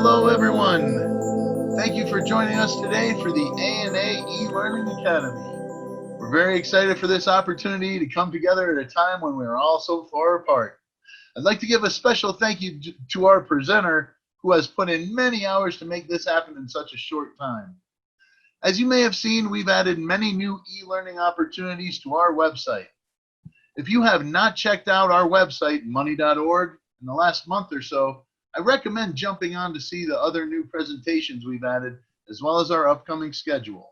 Hello, everyone. Thank you for joining us today for the ANA eLearning Academy. We're very excited for this opportunity to come together at a time when we're all so far apart. I'd like to give a special thank you to our presenter, who has put in many hours to make this happen in such a short time. As you may have seen, we've added many new e-learning opportunities to our website. If you have not checked out our website, money.org, in the last month or so, I recommend jumping on to see the other new presentations we've added, as well as our upcoming schedule.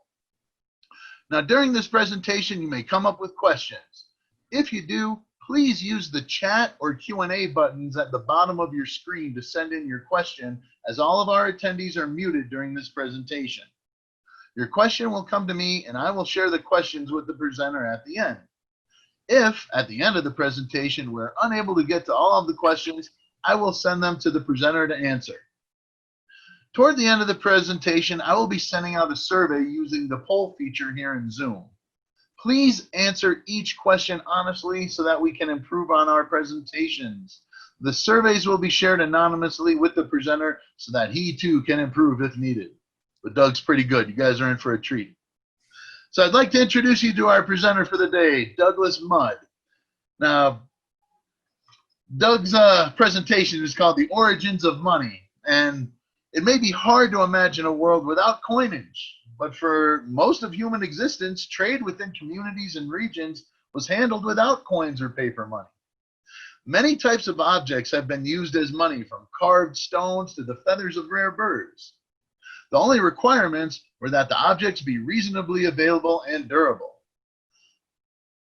Now, during this presentation, you may come up with questions. If you do, please use the chat or Q&A buttons at the bottom of your screen to send in your question, as all of our attendees are muted during this presentation. Your question will come to me, and I will share the questions with the presenter at the end. If, at the end of the presentation, we're unable to get to all of the questions, I will send them to the presenter to answer. Toward the end of the presentation, I will be sending out a survey using the poll feature here in Zoom. Please answer each question honestly so that we can improve on our presentations. The surveys will be shared anonymously with the presenter so that he too can improve if needed. But Doug's pretty good. You guys are in for a treat. So I'd like to introduce you to our presenter for the day, Douglas Mudd. Now, Doug's presentation is called The Origins of Money, and it may be hard to imagine a world without coinage, but for most of human existence, trade within communities and regions was handled without coins or paper money. Many types of objects have been used as money, from carved stones to the feathers of rare birds. The only requirements were that the objects be reasonably available and durable.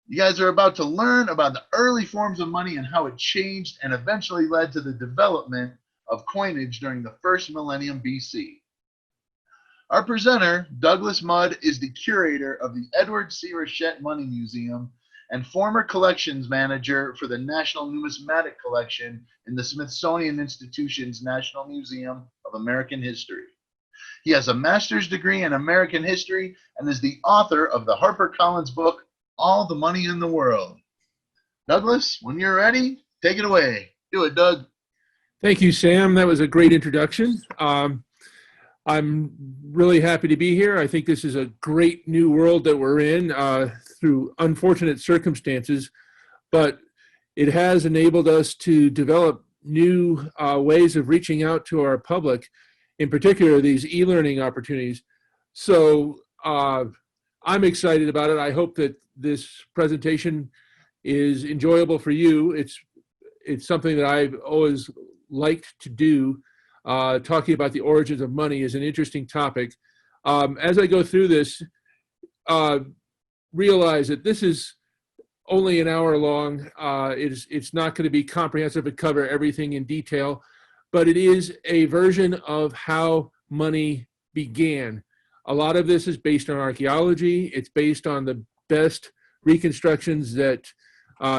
You guys are about to learn about the early forms of money and how it changed and eventually led to the development of coinage during the first millennium BC. Our presenter, Douglas Mudd, is the curator of the Edward C. Rochette Money Museum and former collections manager for the National Numismatic Collection in the Smithsonian Institution's National Museum of American History. He has a master's degree in American history and is the author of the HarperCollins book, All the Money in the World. Douglas, when you're ready, take it away. Do it, Doug. Thank you, Sam. That was a great introduction. I'm really happy to be here. I think this is a great new world that we're in through unfortunate circumstances, but it has enabled us to develop new ways of reaching out to our public, in particular these e-learning opportunities. So I'm excited about it. I hope that this presentation is enjoyable for you. It's something that I've always liked to do. Talking about the origins of money is an interesting topic. As I go through this, realize that this is only an hour long. It's not going to be comprehensive and cover everything in detail, but it is a version of how money began. A lot of this is based on archaeology. It's based on the best reconstructions that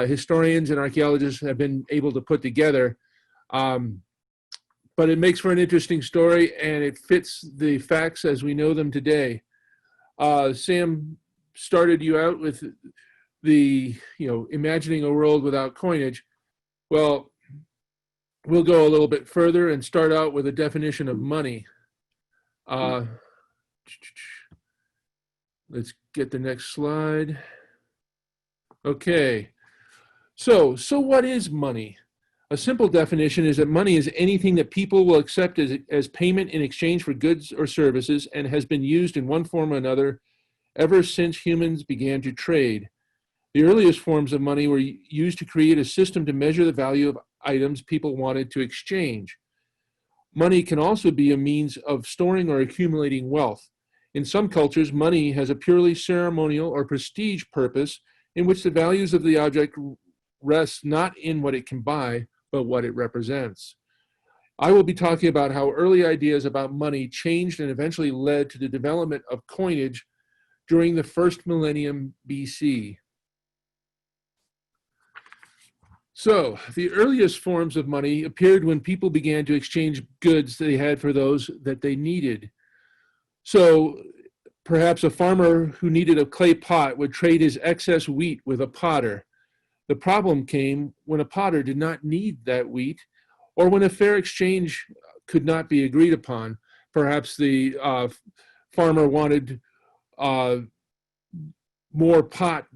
historians and archaeologists have been able to put together. But it makes for an interesting story, and it fits the facts as we know them today. Sam started you out with the, imagining a world without coinage. Well, we'll go a little bit further and start out with a definition of money. Let's get the next slide. Okay, so what is money? A simple definition is that money is anything that people will accept as payment in exchange for goods or services, and has been used in one form or another ever since humans began to trade. The earliest forms of money were used to create a system to measure the value of items people wanted to exchange. Money can also be a means of storing or accumulating wealth. In some cultures, money has a purely ceremonial or prestige purpose in which the values of the object rest not in what it can buy, but what it represents. I will be talking about how early ideas about money changed and eventually led to the development of coinage during the first millennium BC. So, the earliest forms of money appeared when people began to exchange goods they had for those that they needed. So, perhaps a farmer who needed a clay pot would trade his excess wheat with a potter. The problem came when a potter did not need that wheat, or when a fair exchange could not be agreed upon. Perhaps the farmer wanted more pot,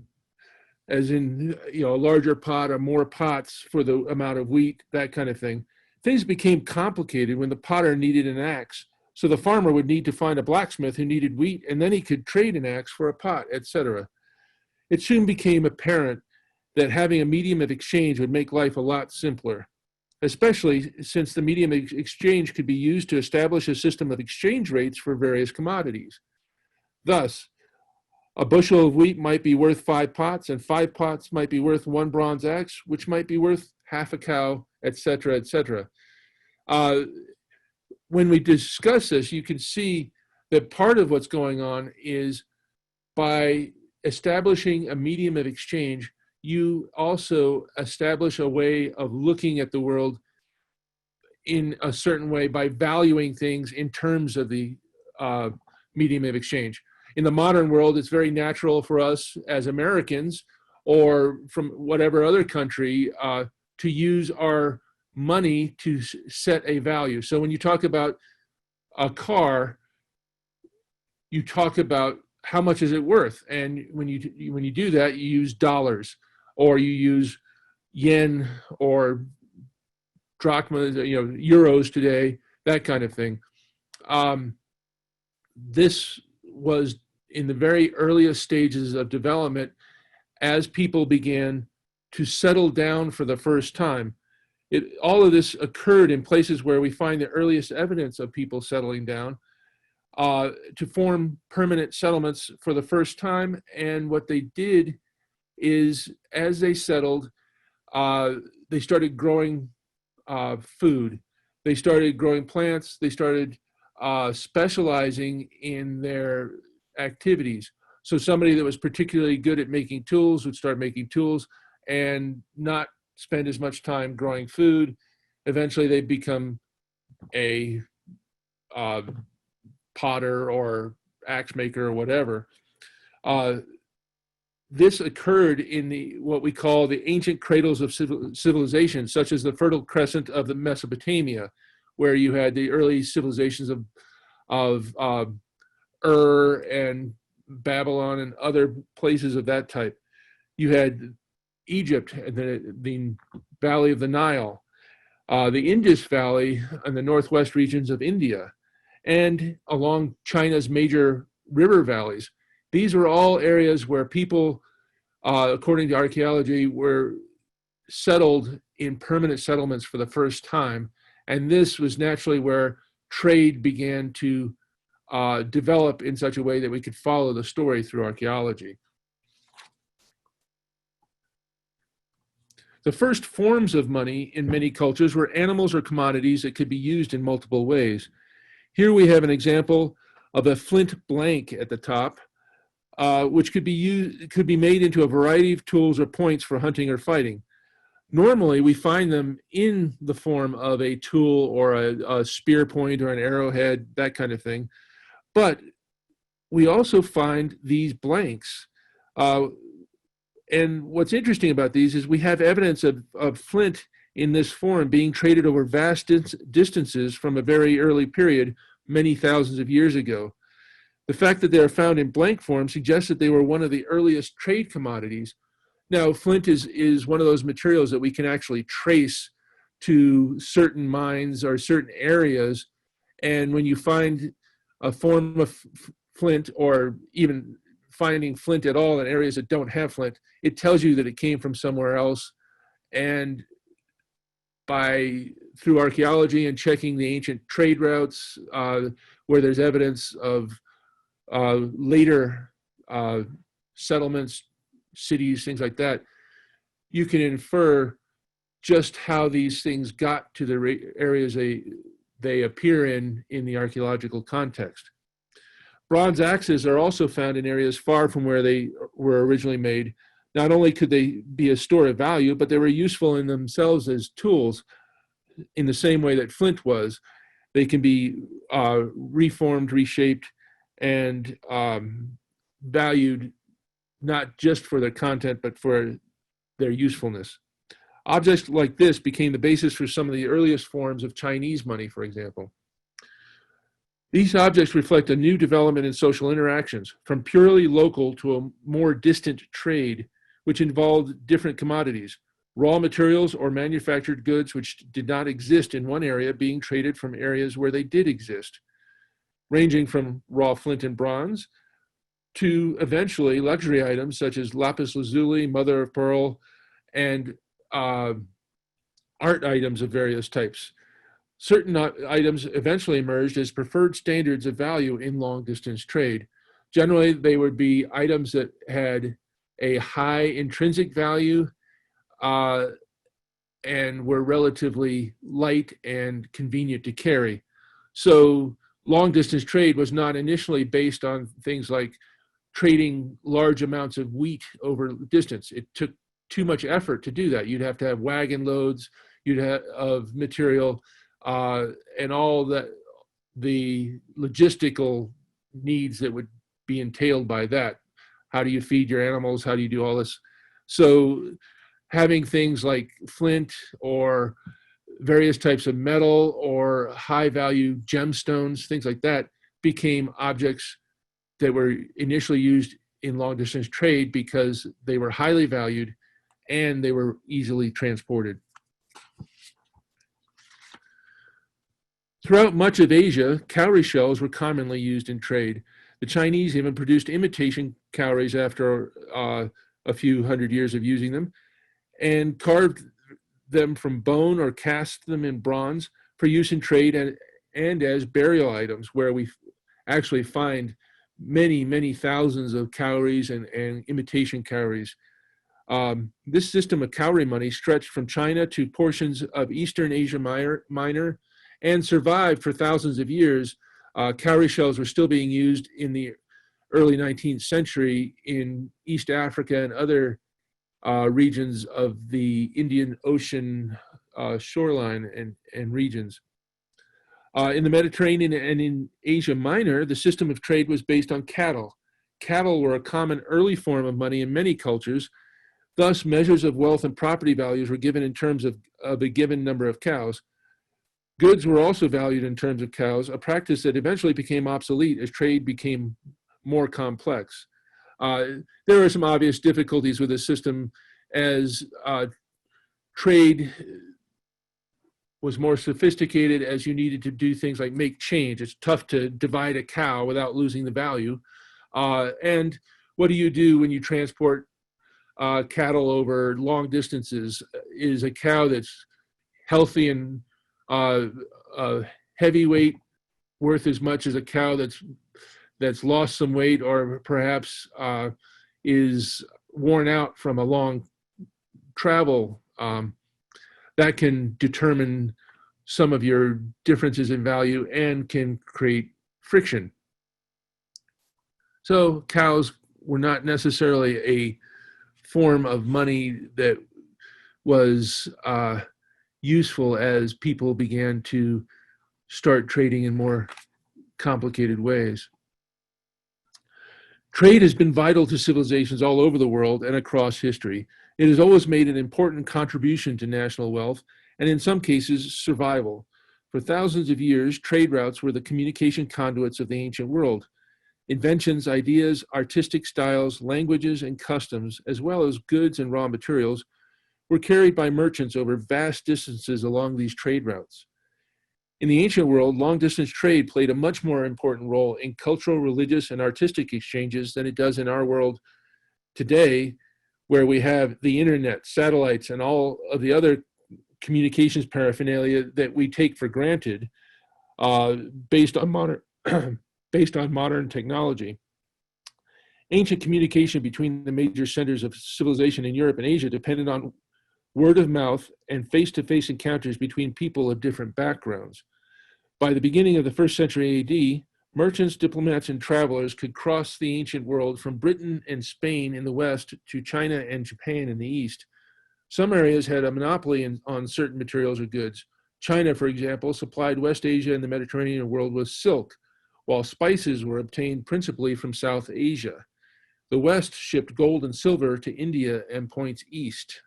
as in, a larger pot or more pots for the amount of wheat, that kind of thing. Things became complicated when the potter needed an axe. So the farmer would need to find a blacksmith who needed wheat, and then he could trade an axe for a pot, etc. It soon became apparent that having a medium of exchange would make life a lot simpler, especially since the medium of exchange could be used to establish a system of exchange rates for various commodities. Thus, a bushel of wheat might be worth 5 pots, and 5 pots might be worth 1 bronze axe, which might be worth half a cow, etc., etc. When we discuss this, you can see that part of what's going on is by establishing a medium of exchange, you also establish a way of looking at the world in a certain way by valuing things in terms of the medium of exchange. In the modern world, it's very natural for us as Americans or from whatever other country to use our money to set a value. So when you talk about a car, you talk about how much is it worth, and when you do that, you use dollars, or you use yen or drachma, euros today, that kind of thing. This was in the very earliest stages of development as people began to settle down for the first time. All of this occurred in places where we find the earliest evidence of people settling down to form permanent settlements for the first time. And what they did is, as they settled, they started growing food. They started growing plants. They started specializing in their activities. So somebody that was particularly good at making tools would start making tools and not spend as much time growing food. Eventually they become a potter or axe maker or whatever. This occurred in what we call the ancient cradles of civilization, such as the Fertile Crescent of the Mesopotamia, where you had the early civilizations of Ur and Babylon and other places of that type. You had Egypt and the Valley of the Nile, the Indus Valley and the northwest regions of India, and along China's major river valleys. These were all areas where people, according to archaeology, were settled in permanent settlements for the first time. And this was naturally where trade began to develop in such a way that we could follow the story through archaeology. The first forms of money in many cultures were animals or commodities that could be used in multiple ways. Here we have an example of a flint blank at the top, which could be made into a variety of tools or points for hunting or fighting. Normally, we find them in the form of a tool or a spear point or an arrowhead, that kind of thing. But we also find these blanks. And what's interesting about these is we have evidence of flint in this form being traded over vast distances from a very early period, many thousands of years ago. The fact that they are found in blank form suggests that they were one of the earliest trade commodities. Now, flint is one of those materials that we can actually trace to certain mines or certain areas. And when you find a form of flint, or even finding flint at all in areas that don't have flint, it tells you that it came from somewhere else. And through archaeology and checking the ancient trade routes, where there's evidence of later settlements, cities, things like that, you can infer just how these things got to the areas they appear in the archaeological context. Bronze axes are also found in areas far from where they were originally made. Not only could they be a store of value, but they were useful in themselves as tools in the same way that flint was. They can be reformed, reshaped, and valued not just for their content, but for their usefulness. Objects like this became the basis for some of the earliest forms of Chinese money, for example. These objects reflect a new development in social interactions, from purely local to a more distant trade, which involved different commodities, raw materials or manufactured goods which did not exist in one area being traded from areas where they did exist, ranging from raw flint and bronze to eventually luxury items such as lapis lazuli, mother of pearl, and art items of various types. Certain items eventually emerged as preferred standards of value in long-distance trade. Generally, they would be items that had a high intrinsic value and were relatively light and convenient to carry. So long-distance trade was not initially based on things like trading large amounts of wheat over distance. It took too much effort to do that. You'd have to have wagon loads of material, and all the logistical needs that would be entailed by that. How do you feed your animals? How do you do all this? So having things like flint or various types of metal or high value gemstones, things like that, became objects that were initially used in long distance trade because they were highly valued and they were easily transported. Throughout much of Asia, cowrie shells were commonly used in trade. The Chinese even produced imitation cowries after a few hundred years of using them, and carved them from bone or cast them in bronze for use in trade and as burial items, where we actually find many, many thousands of cowries and imitation cowries. This system of cowrie money stretched from China to portions of Eastern Asia Minor and survived for thousands of years. Cowrie shells were still being used in the early 19th century in East Africa and other regions of the Indian Ocean shoreline and regions. In the Mediterranean and in Asia Minor, the system of trade was based on cattle. Cattle were a common early form of money in many cultures. Thus, measures of wealth and property values were given in terms of a given number of cows. Goods were also valued in terms of cows, a practice that eventually became obsolete as trade became more complex. There are some obvious difficulties with this system as trade was more sophisticated, as you needed to do things like make change. It's tough to divide a cow without losing the value. And what do you do when you transport cattle over long distances? Is a cow that's healthy and heavyweight worth as much as a cow that's lost some weight or perhaps is worn out from a long travel? That can determine some of your differences in value and can create friction. So cows were not necessarily a form of money that was useful as people began to start trading in more complicated ways. Trade has been vital to civilizations all over the world and across history. It has always made an important contribution to national wealth and, in some cases, survival. For thousands of years, trade routes were the communication conduits of the ancient world. Inventions, ideas, artistic styles, languages, and customs, as well as goods and raw materials, were carried by merchants over vast distances along these trade routes. In the ancient world, long-distance trade played a much more important role in cultural, religious, and artistic exchanges than it does in our world today, where we have the internet, satellites, and all of the other communications paraphernalia that we take for granted based on modern technology. Ancient communication between the major centers of civilization in Europe and Asia depended on word of mouth and face-to-face encounters between people of different backgrounds. By the beginning of the 1st century AD, merchants, diplomats, and travelers could cross the ancient world from Britain and Spain in the west to China and Japan in the east. Some areas had a monopoly on certain materials or goods. China, for example, supplied West Asia and the Mediterranean world with silk, while spices were obtained principally from South Asia. The West shipped gold and silver to India and points east.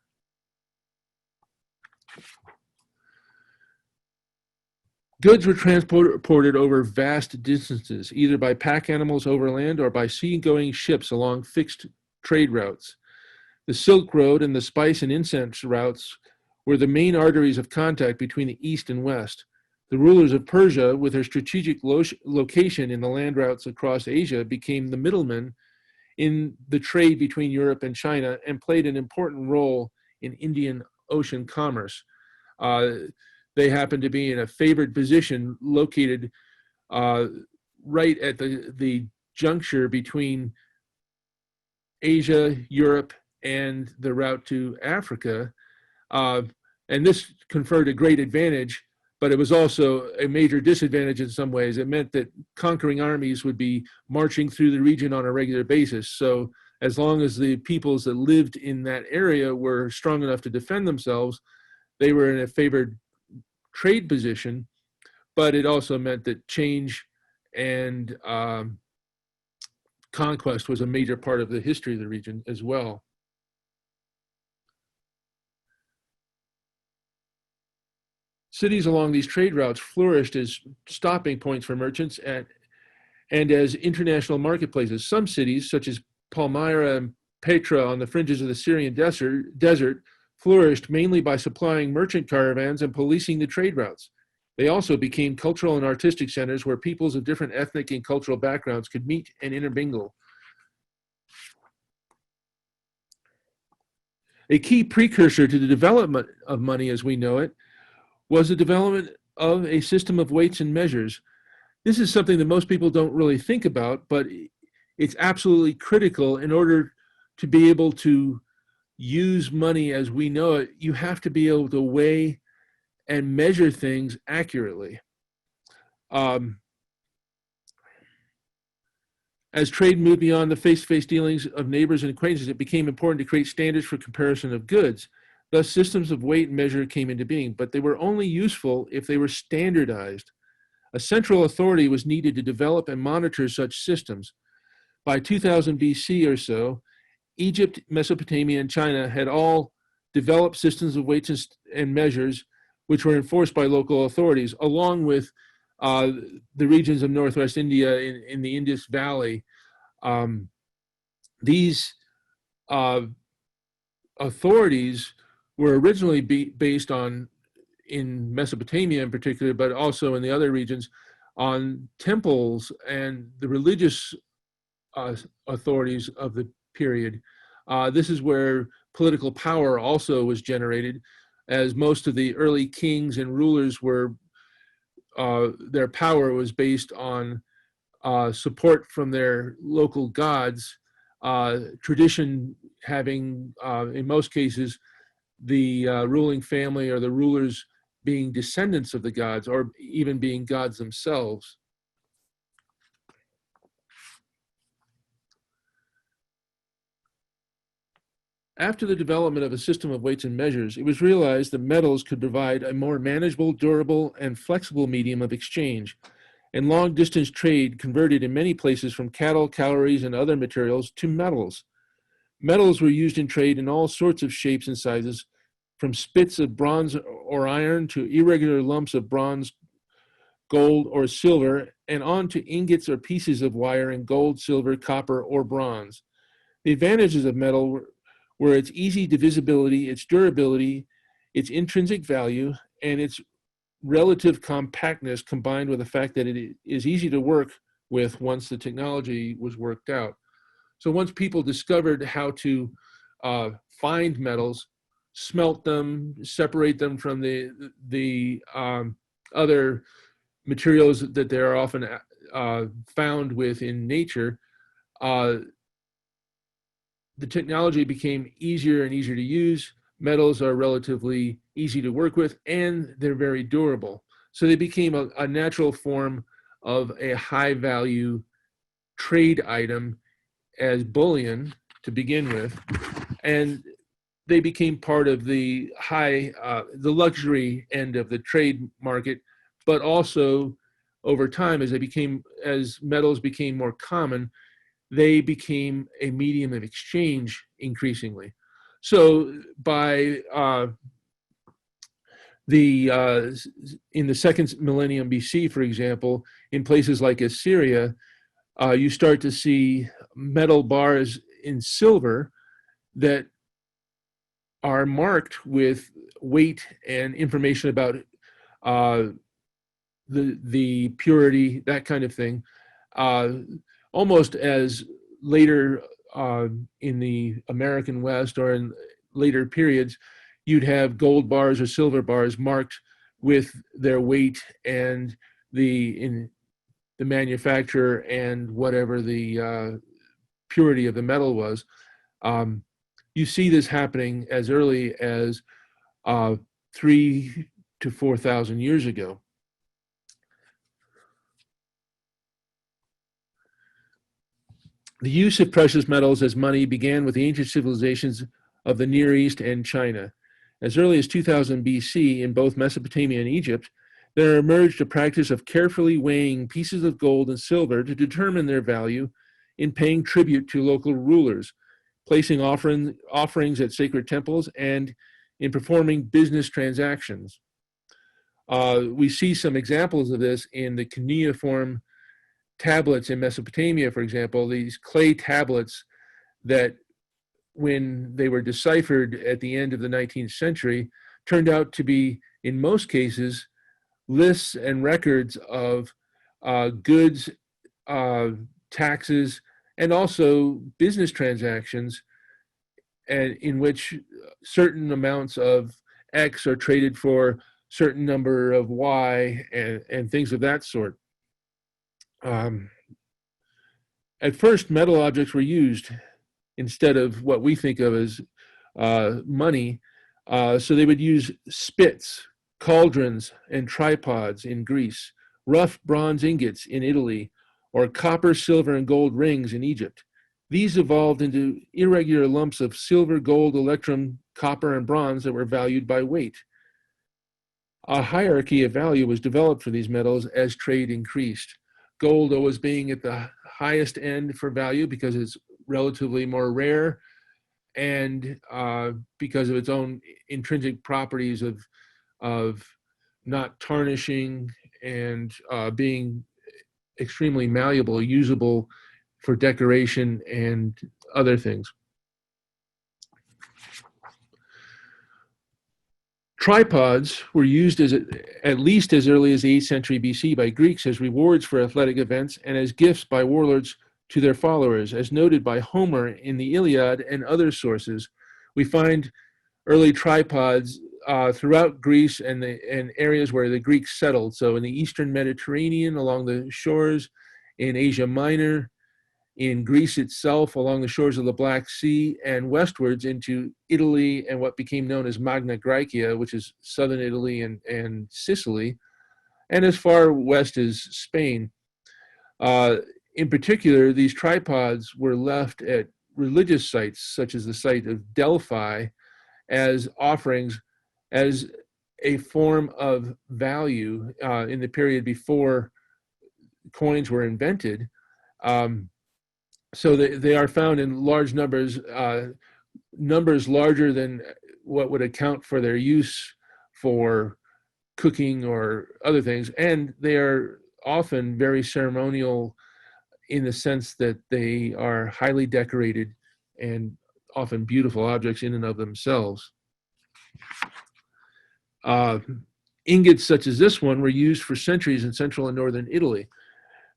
Goods were transported over vast distances, either by pack animals overland or by sea-going ships along fixed trade routes. The Silk Road and the spice and incense routes were the main arteries of contact between the East and West. The rulers of Persia, with their strategic location in the land routes across Asia, became the middlemen in the trade between Europe and China and played an important role in Indian Ocean commerce. They happened to be in a favored position located right at the juncture between Asia, Europe, and the route to Africa. And this conferred a great advantage, but it was also a major disadvantage in some ways. It meant that conquering armies would be marching through the region on a regular basis. So as long as the peoples that lived in that area were strong enough to defend themselves, they were in a favored trade position, but it also meant that change and conquest was a major part of the history of the region as well. Cities along these trade routes flourished as stopping points for merchants and as international marketplaces. Some cities, such as Palmyra and Petra on the fringes of the Syrian desert, flourished mainly by supplying merchant caravans and policing the trade routes. They also became cultural and artistic centers where peoples of different ethnic and cultural backgrounds could meet and intermingle. A key precursor to the development of money as we know it was the development of a system of weights and measures. This is something that most people don't really think about, but it's absolutely critical in order to be able to use money as we know it. You have to be able to weigh and measure things accurately. As trade moved beyond the face-to-face dealings of neighbors and acquaintances, it became important to create standards for comparison of goods. Thus, systems of weight and measure came into being, but they were only useful if they were standardized. A central authority was needed to develop and monitor such systems. By 2000 BC or so, Egypt, Mesopotamia, and China had all developed systems of weights and measures which were enforced by local authorities, along with the regions of Northwest India in the Indus Valley. These authorities were originally based on, in Mesopotamia in particular, but also in the other regions, on temples and the religious authorities of the period. This is where political power also was generated, as most of the early kings and rulers were, their power was based on support from their local gods, tradition having, in most cases, the ruling family or the rulers being descendants of the gods or even being gods themselves. After the development of a system of weights and measures, it was realized that metals could provide a more manageable, durable, and flexible medium of exchange, and long-distance trade converted in many places from cattle, calories, and other materials to metals. Metals were used in trade in all sorts of shapes and sizes, from spits of bronze or iron to irregular lumps of bronze, gold, or silver, and on to ingots or pieces of wire in gold, silver, copper, or bronze. The advantages of metal were its easy divisibility, its durability, its intrinsic value, and its relative compactness, combined with the fact that it is easy to work with once the technology was worked out. So once people discovered how to find metals, smelt them, separate them from the other materials that they are often found with in nature, the technology became easier and easier to use. Metals are relatively easy to work with, and they're very durable. So they became a natural form of a high-value trade item as bullion to begin with, and they became part of the the luxury end of the trade market, but also over time, as metals became more common, they became a medium of exchange increasingly. So by In the second millennium BC, for example, in places like Assyria, you start to see metal bars in silver that are marked with weight and information about uh, the purity, that kind of thing, uh, almost as later in the American West or in later periods, you'd have gold bars or silver bars marked with their weight and the manufacturer and whatever the purity of the metal was. You see this happening as early as 3 to 4,000 years ago. The use of precious metals as money began with the ancient civilizations of the Near East and China. As early as 2000 BC, in both Mesopotamia and Egypt, there emerged a practice of carefully weighing pieces of gold and silver to determine their value in paying tribute to local rulers, placing offerings at sacred temples, and in performing business transactions. We see some examples of this in the cuneiform tablets in Mesopotamia, for example, these clay tablets that, when they were deciphered at the end of the 19th century, turned out to be, in most cases, lists and records of goods, taxes, and also business transactions, and in which certain amounts of X are traded for certain number of Y, and things of that sort. At first, metal objects were used instead of what we think of as money. So they would use spits, cauldrons, and tripods in Greece, rough bronze ingots in Italy, or copper, silver, and gold rings in Egypt. These evolved into irregular lumps of silver, gold, electrum, copper, and bronze that were valued by weight. A hierarchy of value was developed for these metals as trade increased. Gold always being at the highest end for value because it's relatively more rare, and because of its own intrinsic properties of not tarnishing and being extremely malleable, usable for decoration and other things. Tripods were used at least as early as the 8th century BC by Greeks as rewards for athletic events and as gifts by warlords to their followers, as noted by Homer in the Iliad and other sources. We find early tripods throughout Greece and areas where the Greeks settled. So in the Eastern Mediterranean, along the shores, in Asia Minor, in Greece itself, along the shores of the Black Sea, and westwards into Italy and what became known as Magna Graecia, which is southern Italy and Sicily, and as far west as Spain. In particular, these tripods were left at religious sites, such as the site of Delphi, as offerings, as a form of value in the period before coins were invented. So they are found in large numbers, numbers larger than what would account for their use for cooking or other things. And they are often very ceremonial in the sense that they are highly decorated and often beautiful objects in and of themselves. Ingots such as this one were used for centuries in central and northern Italy.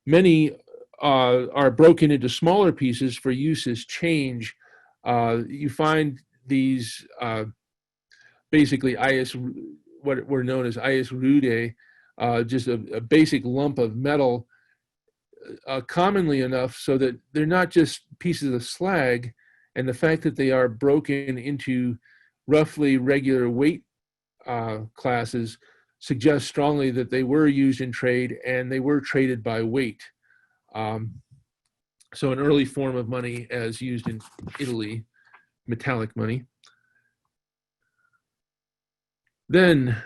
Many are broken into smaller pieces for use as change. You find these basically what were known as ius rude, just a basic lump of metal, commonly enough so that they're not just pieces of slag, and the fact that they are broken into roughly regular weight classes suggests strongly that they were used in trade and they were traded by weight. So an early form of money as used in Italy, metallic money. Then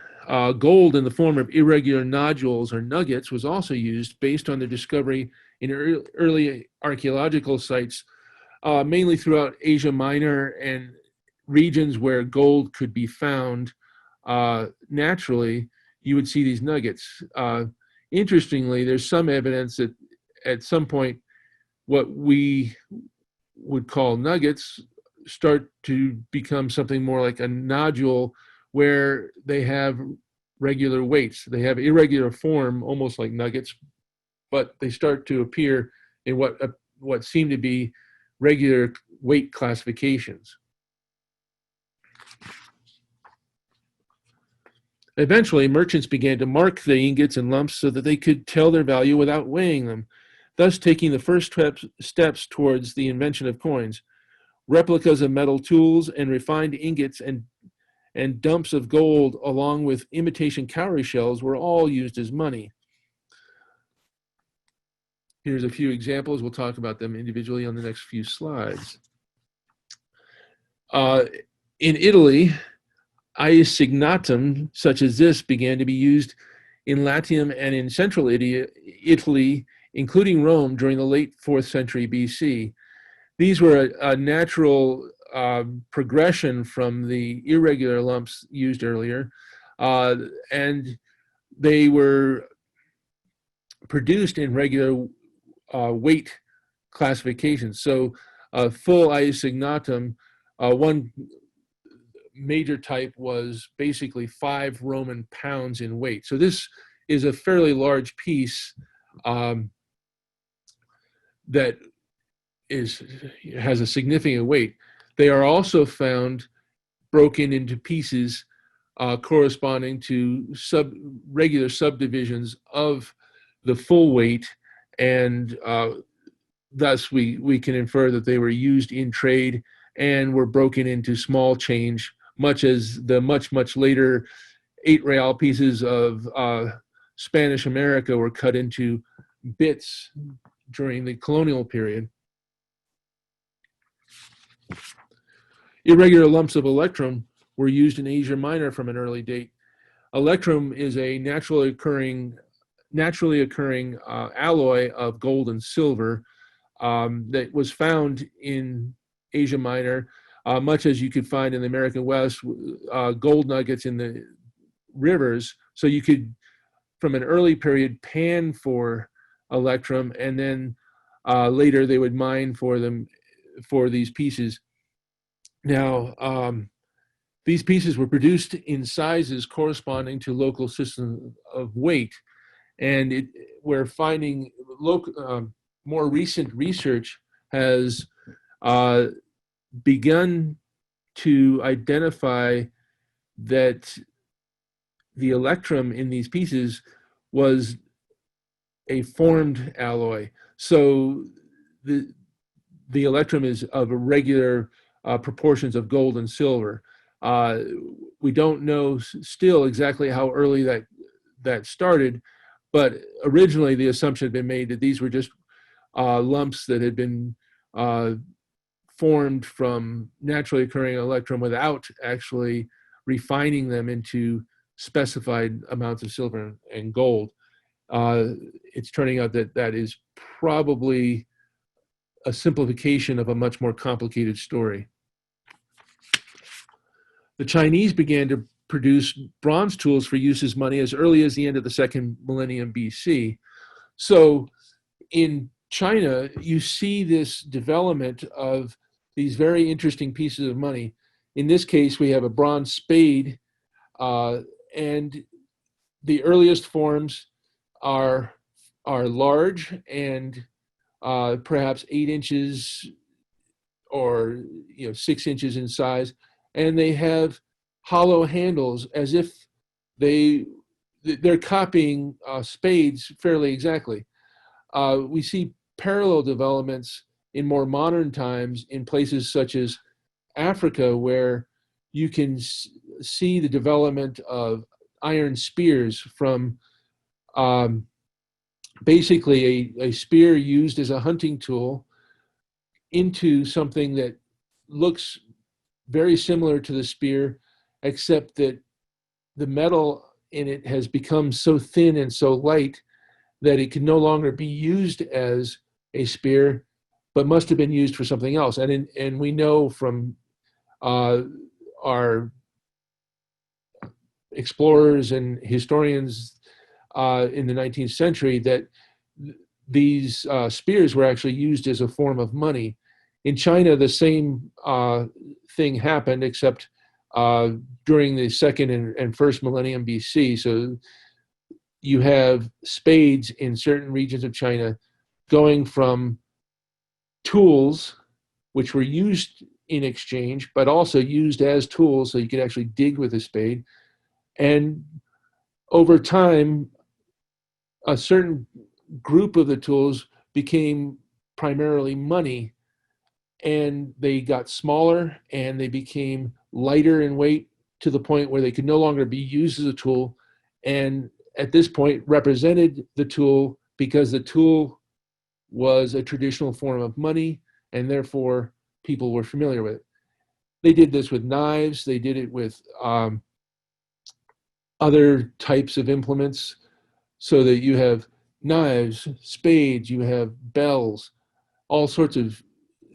gold in the form of irregular nodules or nuggets was also used based on the discovery in early archaeological sites, mainly throughout Asia Minor and regions where gold could be found. naturally, you would see these nuggets. Interestingly, there's some evidence that at some point, what we would call nuggets start to become something more like a nodule where they have regular weights. They have irregular form, almost like nuggets, but they start to appear in what seem to be regular weight classifications. Eventually, merchants began to mark the ingots and lumps so that they could tell their value without weighing them, thus taking the first steps towards the invention of coins. Replicas of metal tools and refined ingots and dumps of gold, along with imitation cowrie shells, were all used as money. Here's a few examples. We'll talk about them individually on the next few slides. In Italy, isignatum, such as this, began to be used in Latium and in central Italy, including Rome, during the late 4th century BC. These were a natural progression from the irregular lumps used earlier, and they were produced in regular weight classifications. So full isignatum, one major type was basically 5 Roman pounds in weight. So this is a fairly large piece that has a significant weight. They are also found broken into pieces corresponding to regular subdivisions of the full weight, and thus we can infer that they were used in trade and were broken into small change, much as the much later 8 real pieces of Spanish America were cut into bits during the colonial period. Irregular lumps of electrum were used in Asia Minor from an early date. Electrum is a naturally occurring alloy of gold and silver that was found in Asia Minor, much as you could find in the American West gold nuggets in the rivers. So you could, from an early period, pan for electrum, and then later they would mine for these pieces. Now, these pieces were produced in sizes corresponding to local systems of weight, and we're finding more recent research has begun to identify that the electrum in these pieces was a formed alloy. So the electrum is of irregular proportions of gold and silver. We don't know still exactly how early that started, but originally the assumption had been made that these were just lumps that had been formed from naturally occurring electrum without actually refining them into specified amounts of silver and gold. It's turning out that that is probably a simplification of a much more complicated story. The Chinese began to produce bronze tools for use as money as early as the end of the 2nd millennium BC. So in China, you see this development of these very interesting pieces of money. In this case, we have a bronze spade, and the earliest forms are large and perhaps 8 inches or 6 inches in size, and they have hollow handles as if they're copying spades fairly exactly. We see parallel developments in more modern times in places such as Africa, where you can see the development of iron spears from basically a spear used as a hunting tool into something that looks very similar to the spear, except that the metal in it has become so thin and so light that it can no longer be used as a spear, but must have been used for something else. And we know from our explorers and historians in the 19th century that these spears were actually used as a form of money. In China, the same thing happened, except during the second and first millennium BC. So you have spades in certain regions of China going from tools, which were used in exchange, but also used as tools so you could actually dig with a spade. And over time, a certain group of the tools became primarily money, and they got smaller and they became lighter in weight to the point where they could no longer be used as a tool, and at this point represented the tool because the tool was a traditional form of money and therefore people were familiar with it. They did this with knives, they did it with other types of implements, so that you have knives, spades, you have bells, all sorts of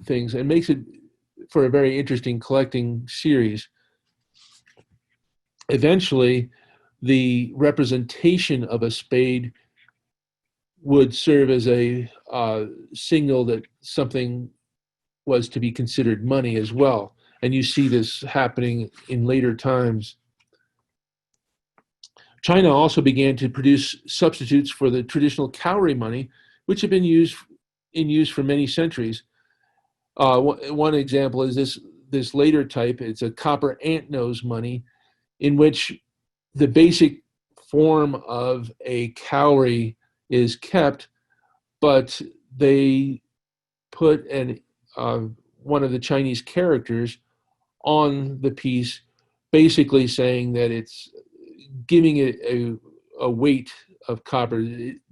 things, and makes it for a very interesting collecting series. Eventually, the representation of a spade would serve as a signal that something was to be considered money as well. And you see this happening in later times. China also began to produce substitutes for the traditional cowrie money, which had been in use for many centuries. One example is this later type. It's a copper ant nose money, in which the basic form of a cowrie is kept, but they put one of the Chinese characters on the piece, basically saying that it's giving it a weight of copper.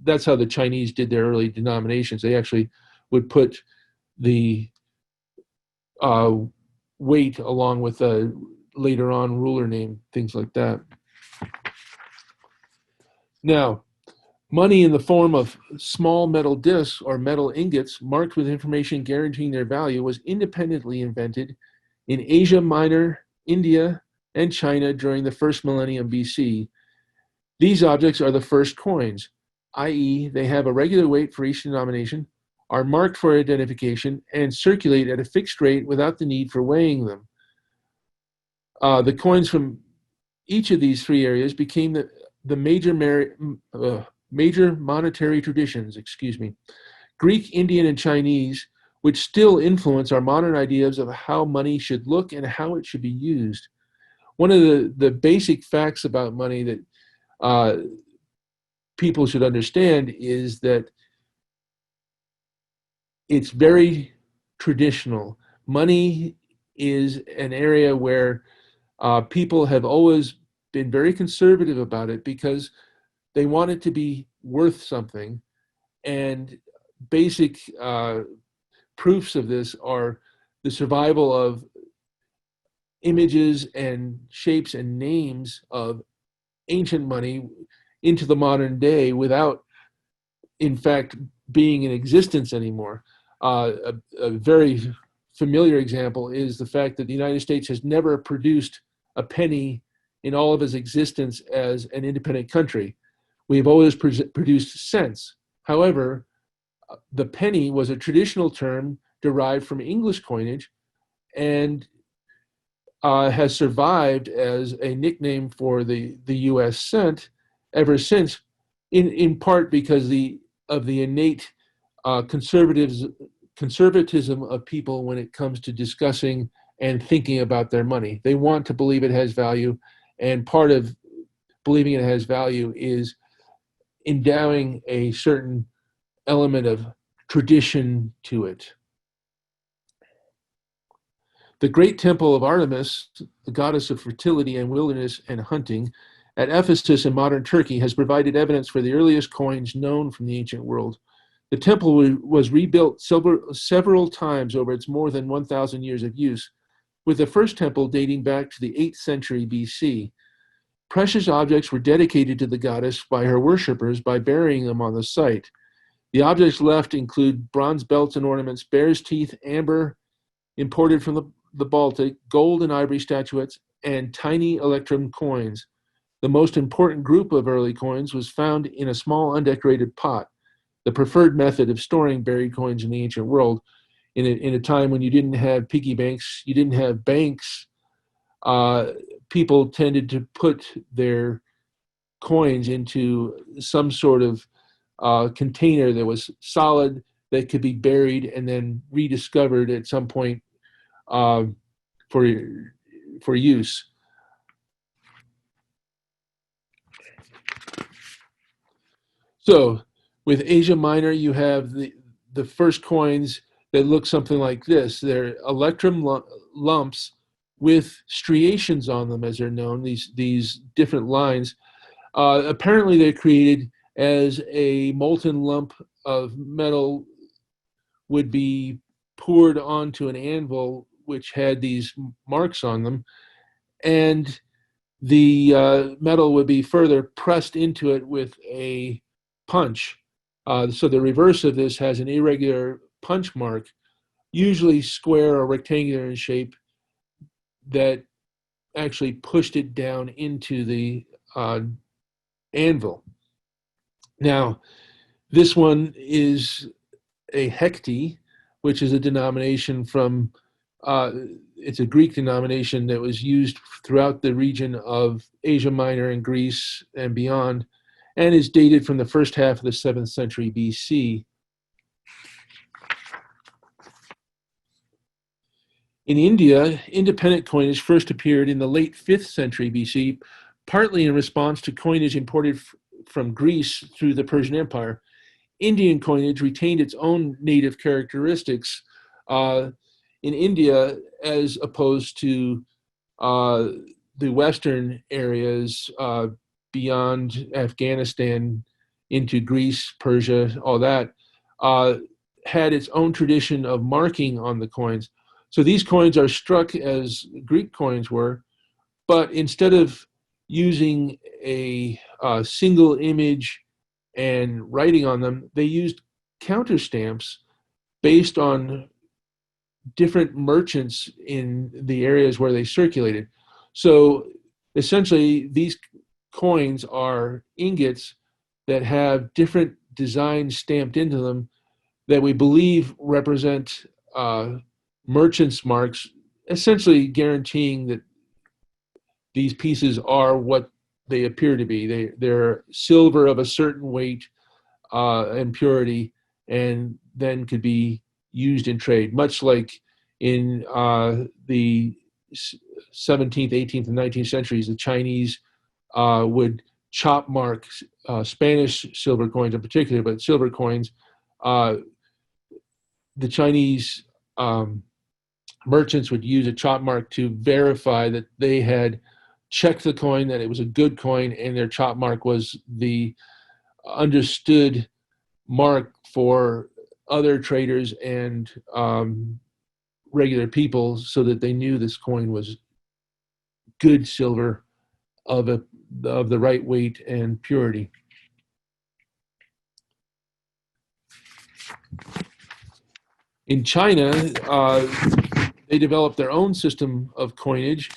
That's how the Chinese did their early denominations. They actually would put the weight along with a later on ruler name, things like that. Now, money in the form of small metal discs or metal ingots marked with information guaranteeing their value was independently invented in Asia Minor, India, and China during the first millennium BC. These objects are the first coins, i.e., they have a regular weight for each denomination, are marked for identification, and circulate at a fixed rate without the need for weighing them. The coins from each of these three areas became the major monetary traditions, Greek, Indian, and Chinese, which still influence our modern ideas of how money should look and how it should be used. One of the basic facts about money that people should understand is that it's very traditional. Money is an area where people have always been very conservative about it because they want it to be worth something. And basic proofs of this are the survival of images and shapes and names of ancient money into the modern day without, in fact, being in existence anymore. A very familiar example is the fact that the United States has never produced a penny in all of its existence as an independent country. We have always produced cents. However, the penny was a traditional term derived from English coinage and has survived as a nickname for the US cent ever since, in part because of the innate conservatism of people when it comes to discussing and thinking about their money. They want to believe it has value, and part of believing it has value is endowing a certain element of tradition to it. The great temple of Artemis, the goddess of fertility and wilderness and hunting, at Ephesus in modern Turkey has provided evidence for the earliest coins known from the ancient world. The temple was rebuilt several times over its more than 1,000 years of use, with the first temple dating back to the 8th century BC. Precious objects were dedicated to the goddess by her worshippers by burying them on the site. The objects left include bronze belts and ornaments, bear's teeth, amber imported from the Baltic, gold and ivory statuettes, and tiny Electrum coins. the most important group of early coins was found in a small undecorated pot, the preferred method of storing buried coins in the ancient world. In a time when you didn't have piggy banks, you didn't have banks, people tended to put their coins into some sort of container that was solid, that could be buried and then rediscovered at some point uh, for use. So with Asia Minor, you have the first coins that look something like this. They're Electrum lumps with striations on them, as they're known, these different lines. Apparently, they're created as a molten lump of metal would be poured onto an anvil, which had these marks on them, and the metal would be further pressed into it with a punch. So the reverse of this has an irregular punch mark, usually square or rectangular in shape, that actually pushed it down into the anvil. Now, this one is a hecti, which is a denomination from, it's a Greek denomination that was used throughout the region of Asia Minor and Greece and beyond, and is dated from the first half of the 7th century BC. In India, independent coinage first appeared in the late 5th century BC, partly in response to coinage imported from Greece through the Persian Empire. Indian coinage retained its own native characteristics in India, as opposed to the Western areas beyond Afghanistan into Greece, Persia, all that, had its own tradition of marking on the coins. So these coins are struck as Greek coins were, but instead of using a single image and writing on them, they used counter stamps based on different merchants in the areas where they circulated. So essentially, these coins are ingots that have different designs stamped into them that we believe represent merchants' marks, essentially guaranteeing that these pieces are what they appear to be. They're silver of a certain weight and purity, and then could be used in trade, much like in the 17th, 18th, and 19th centuries, the Chinese would chop mark Spanish silver coins in particular, but silver coins. The Chinese merchants would use a chop mark to verify that they had checked the coin, that it was a good coin, and their chop mark was the understood mark for other traders and regular people, so that they knew this coin was good silver of the right weight and purity. In China, they developed their own system of coinage,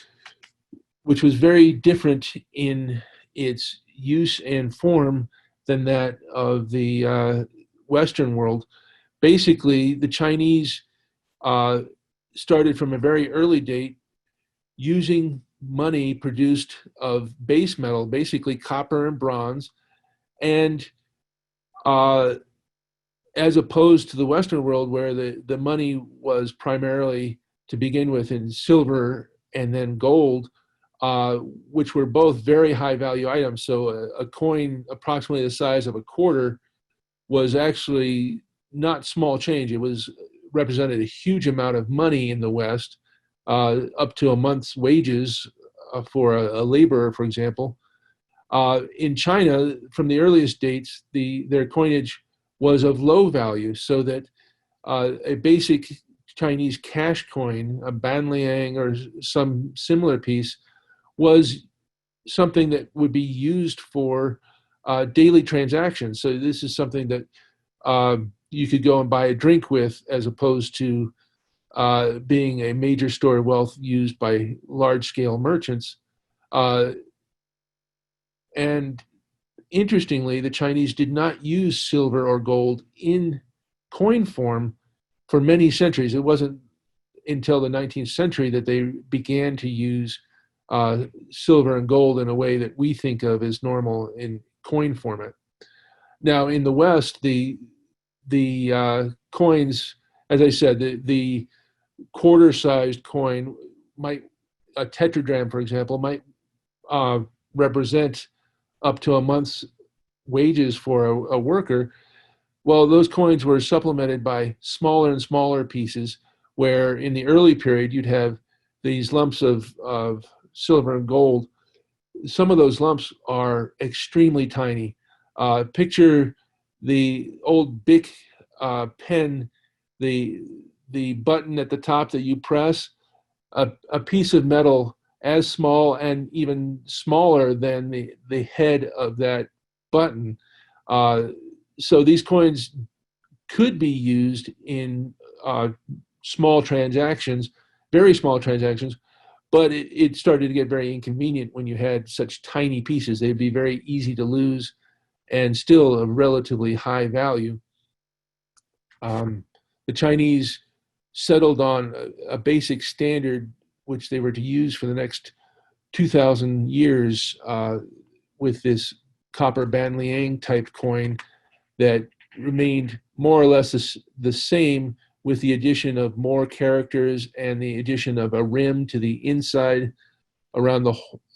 which was very different in its use and form than that of the Western world. Basically, the Chinese started from a very early date using money produced of base metal, basically copper and bronze, and as opposed to the Western world, where the money was primarily to begin with in silver and then gold, which were both very high value items. So a coin approximately the size of a quarter was actually not small change. It was represented a huge amount of money in the West, up to a month's wages for a laborer, for example. In China, from the earliest dates, their coinage was of low value, so that a basic Chinese cash coin, a banliang or some similar piece, was something that would be used for daily transactions. So this is something that you could go and buy a drink with, as opposed to being a major store of wealth used by large-scale merchants. And interestingly, the Chinese did not use silver or gold in coin form for many centuries. It wasn't until the 19th century that they began to use silver and gold in a way that we think of as normal in coin format. Now, in the West, the coins, as I said, the quarter-sized coin might, a tetradrachm, for example, might represent up to a month's wages for a worker. Well, those coins were supplemented by smaller and smaller pieces, where in the early period you'd have these lumps of silver and gold. Some of those lumps are extremely tiny. Picture the old Bic pen, the button at the top that you press, a piece of metal as small and even smaller than the head of that button. So these coins could be used in small transactions, very small transactions, but it started to get very inconvenient when you had such tiny pieces. They'd be very easy to lose and still of relatively high value. The Chinese settled on a basic standard which they were to use for the next 2,000 years with this copper banliang type coin that remained more or less the same, with the addition of more characters and the addition of a rim to the inside around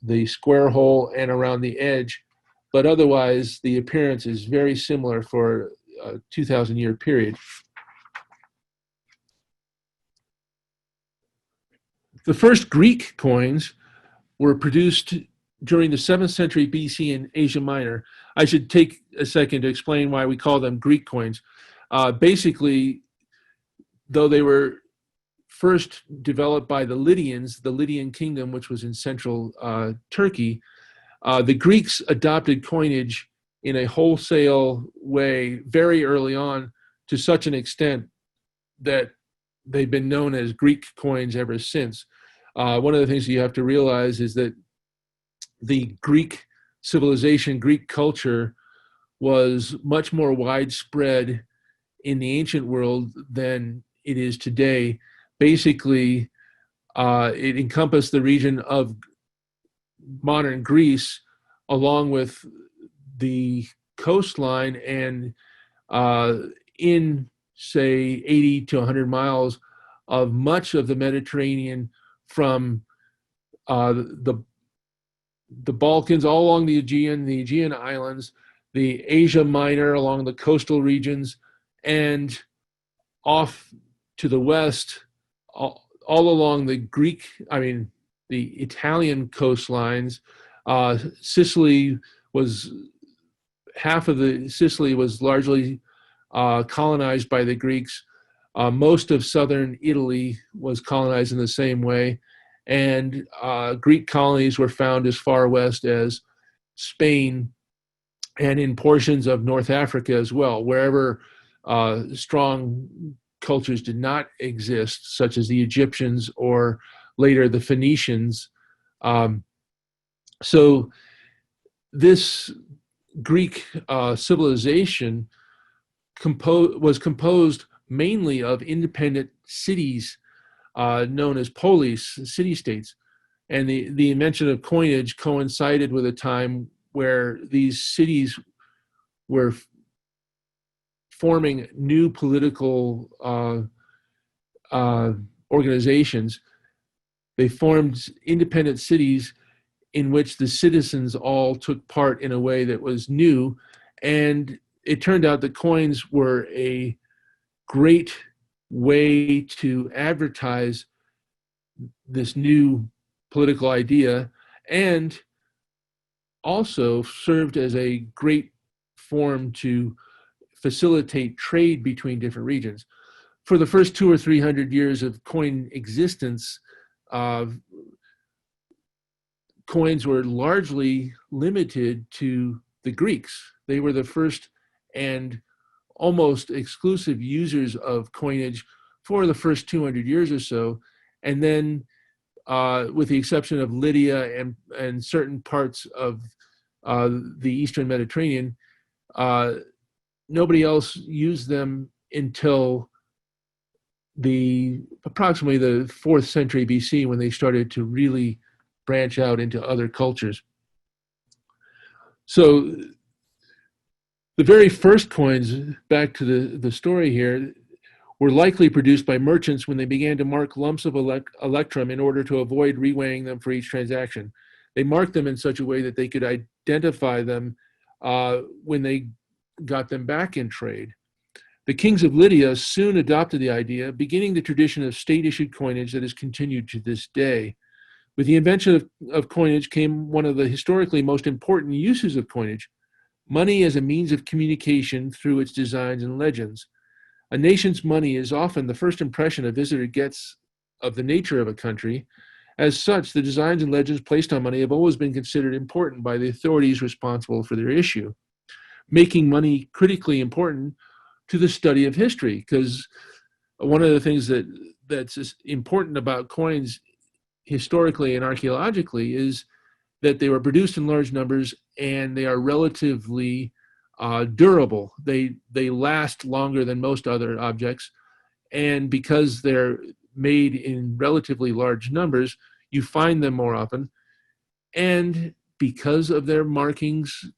the square hole and around the edge. But otherwise, the appearance is very similar for a 2,000-year period. The first Greek coins were produced during the 7th century BC in Asia Minor. I should take a second to explain why we call them Greek coins. Basically, though they were first developed by the Lydians, the Lydian kingdom, which was in central Turkey, the Greeks adopted coinage in a wholesale way very early on, to such an extent that they've been known as Greek coins ever since. One of the things you have to realize is that the Greek civilization, Greek culture, was much more widespread in the ancient world than it is today. Basically, it encompassed the region of modern Greece, along with the coastline, and in, say, 80 to 100 miles of much of the Mediterranean, from the Balkans all along the Aegean Islands, the Asia Minor along the coastal regions, and off to the west, all along the Italian coastlines. Half of Sicily was largely colonized by the Greeks. Most of southern Italy was colonized in the same way. And Greek colonies were found as far west as Spain and in portions of North Africa as well, wherever strong cultures did not exist, such as the Egyptians or later the Phoenicians. So this Greek civilization was composed mainly of independent cities known as polis, city-states. And the invention of coinage coincided with a time where these cities were forming new political organizations. They formed independent cities in which the citizens all took part in a way that was new. And it turned out that coins were a great way to advertise this new political idea, and also served as a great form to facilitate trade between different regions. For the first 200 or 300 years of coin existence, coins were largely limited to the Greeks. They were the first and almost exclusive users of coinage for the first 200 years or so. And then with the exception of Lydia and certain parts of the Eastern Mediterranean, nobody else used them until approximately the 4th century BC, when they started to really branch out into other cultures. So the very first coins, back to the story here, were likely produced by merchants when they began to mark lumps of Electrum in order to avoid reweighing them for each transaction. They marked them in such a way that they could identify them when they got them back in trade. The kings of Lydia soon adopted the idea, beginning the tradition of state-issued coinage that has continued to this day. With the invention of coinage came one of the historically most important uses of coinage: money as a means of communication through its designs and legends. A nation's money is often the first impression a visitor gets of the nature of a country. As such, the designs and legends placed on money have always been considered important by the authorities responsible for their issue, making money critically important to the study of history. Because one of the things that's important about coins historically and archaeologically is that they were produced in large numbers and they are relatively durable. They last longer than most other objects, and because they're made in relatively large numbers, you find them more often. And because of their markings,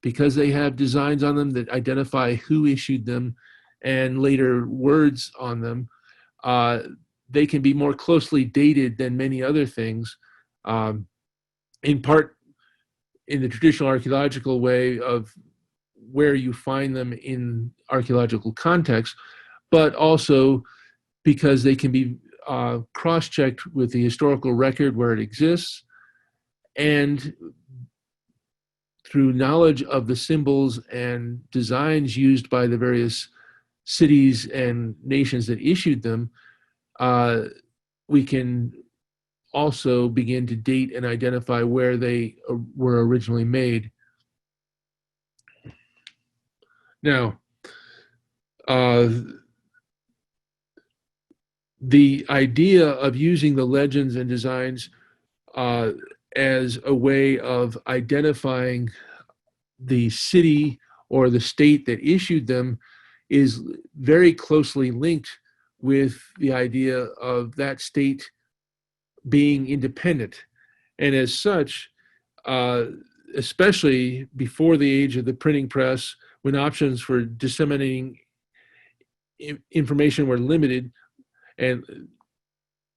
because they have designs on them that identify who issued them and later words on them, they can be more closely dated than many other things, in part in the traditional archaeological way of where you find them in archaeological context, but also because they can be cross-checked with the historical record where it exists, and through knowledge of the symbols and designs used by the various cities and nations that issued them, we can also begin to date and identify where they were originally made. Now, the idea of using the legends and designs as a way of identifying the city or the state that issued them is very closely linked with the idea of that state being independent. And as such, especially before the age of the printing press, when options for disseminating information were limited, and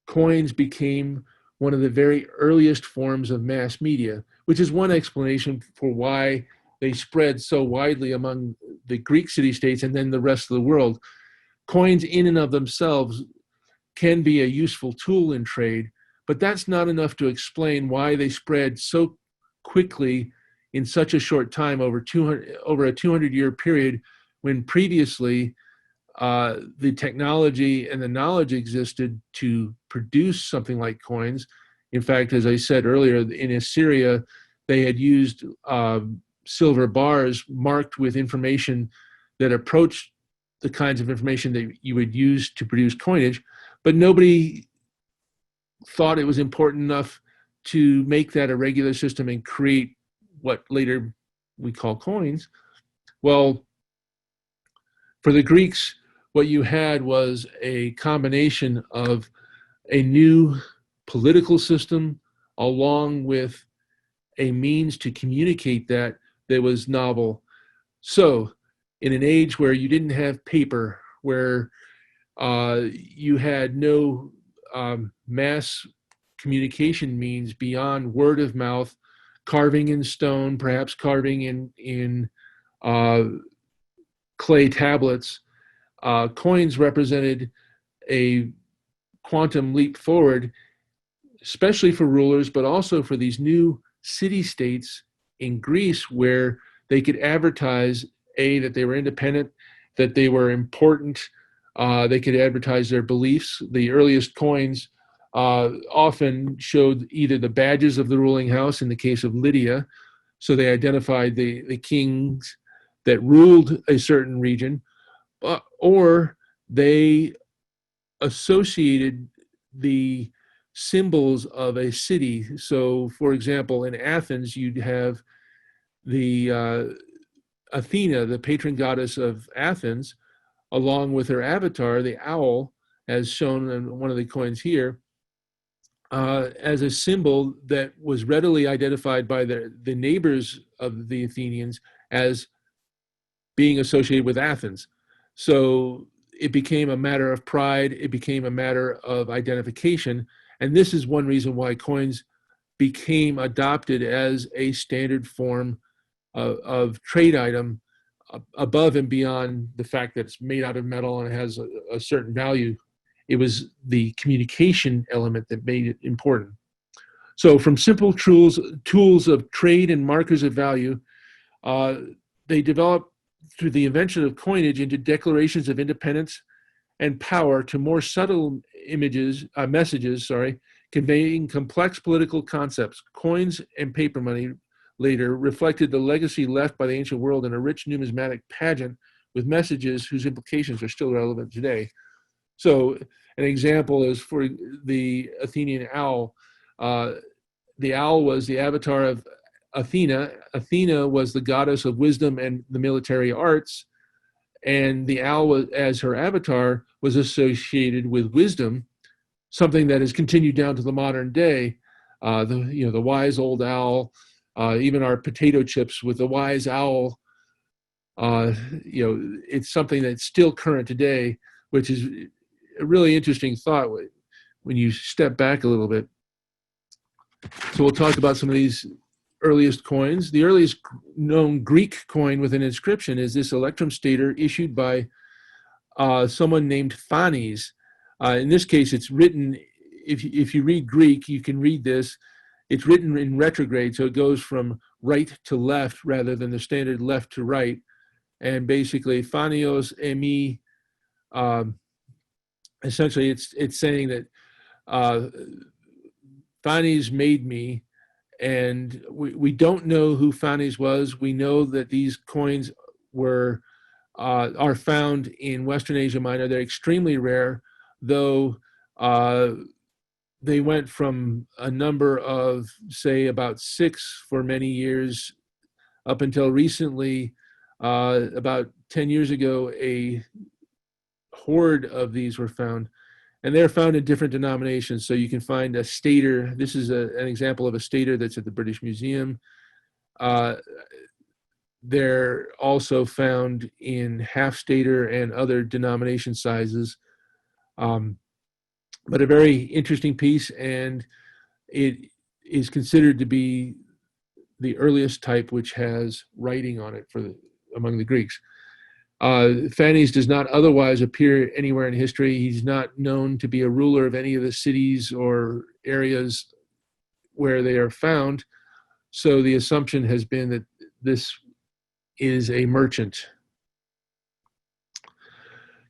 coins became one of the very earliest forms of mass media, which is one explanation for why they spread so widely among the Greek city-states and then the rest of the world. Coins in and of themselves can be a useful tool in trade, but that's not enough to explain why they spread so quickly in such a short time, over a 200-year period, when previously the technology and the knowledge existed to produce something like coins. In fact, as I said earlier, in Assyria, they had used silver bars marked with information that approached the kinds of information that you would use to produce coinage, but nobody thought it was important enough to make that a regular system and create what later we call coins. Well, for the Greeks, what you had was a combination of a new political system along with a means to communicate that was novel. So in an age where you didn't have paper, where you had no mass communication means beyond word of mouth, carving in stone, perhaps carving in clay tablets, coins represented a quantum leap forward, especially for rulers, but also for these new city-states in Greece, where they could advertise, that they were independent, that they were important. They could advertise their beliefs. The earliest coins often showed either the badges of the ruling house in the case of Lydia, so they identified the kings that ruled a certain region, or they associated the symbols of a city. So, for example, in Athens, you'd have the Athena, the patron goddess of Athens, along with her avatar, the owl, as shown in one of the coins here, as a symbol that was readily identified by the neighbors of the Athenians as being associated with Athens. So it became a matter of pride, it became a matter of identification, and this is one reason why coins became adopted as a standard form of trade item above and beyond the fact that it's made out of metal and has a certain value. It was the communication element that made it important. So from simple tools of trade and markers of value, they developed through the invention of coinage into declarations of independence and power to more subtle messages, conveying complex political concepts. Coins and paper money later reflected the legacy left by the ancient world in a rich numismatic pageant with messages whose implications are still relevant today. So an example is for the Athenian owl. The owl was the avatar of Athena. Athena was the goddess of wisdom and the military arts, and the owl, as her avatar, was associated with wisdom, something that has continued down to the modern day. The wise old owl, even our potato chips with the wise owl. It's something that's still current today, which is a really interesting thought when you step back a little bit. So we'll talk about some of these earliest coins. The earliest known Greek coin with an inscription is this Electrum stater issued by someone named Phanes. In this case, it's written, if you read Greek, you can read this. It's written in retrograde, so it goes from right to left rather than the standard left to right. And basically, Phanios emi, essentially it's saying that Phanes made me. And we don't know who Phanes was. We know that these coins are found in Western Asia Minor. They're extremely rare, though they went from a number of, say, about 6 for many years up until recently. About 10 years ago, a horde of these were found. And they're found in different denominations. So you can find a stater. This is an example of a stater that's at the British Museum. They're also found in half stater and other denomination sizes. But a very interesting piece, and it is considered to be the earliest type which has writing on it among the Greeks. Phanes does not otherwise appear anywhere in history. He's not known to be a ruler of any of the cities or areas where they are found. So the assumption has been that this is a merchant.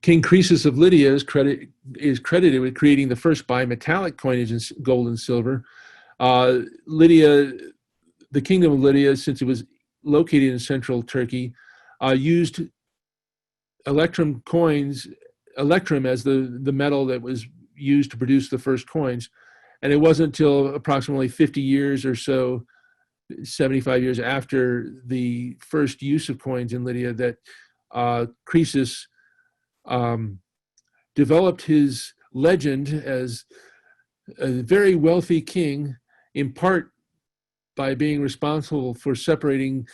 King Croesus of Lydia is credited with creating the first bimetallic coinage in gold and silver. Lydia, the kingdom of Lydia, since it was located in central Turkey, used Electrum coins, Electrum as the metal that was used to produce the first coins. And it wasn't until approximately 50 years or so, 75 years after the first use of coins in Lydia, that Croesus developed his legend as a very wealthy king, in part by being responsible for separating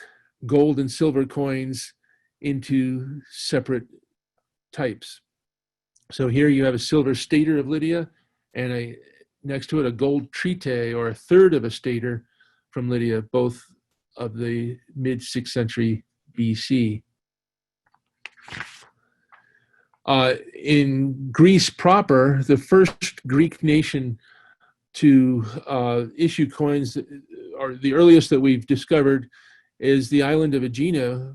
gold and silver coins into separate types. So here you have a silver stater of Lydia, and next to it a gold trite, or a third of a stater from Lydia, both of the mid 6th century BC. In Greece proper, the first Greek nation to issue coins, or the earliest that we've discovered, is the island of Aegina.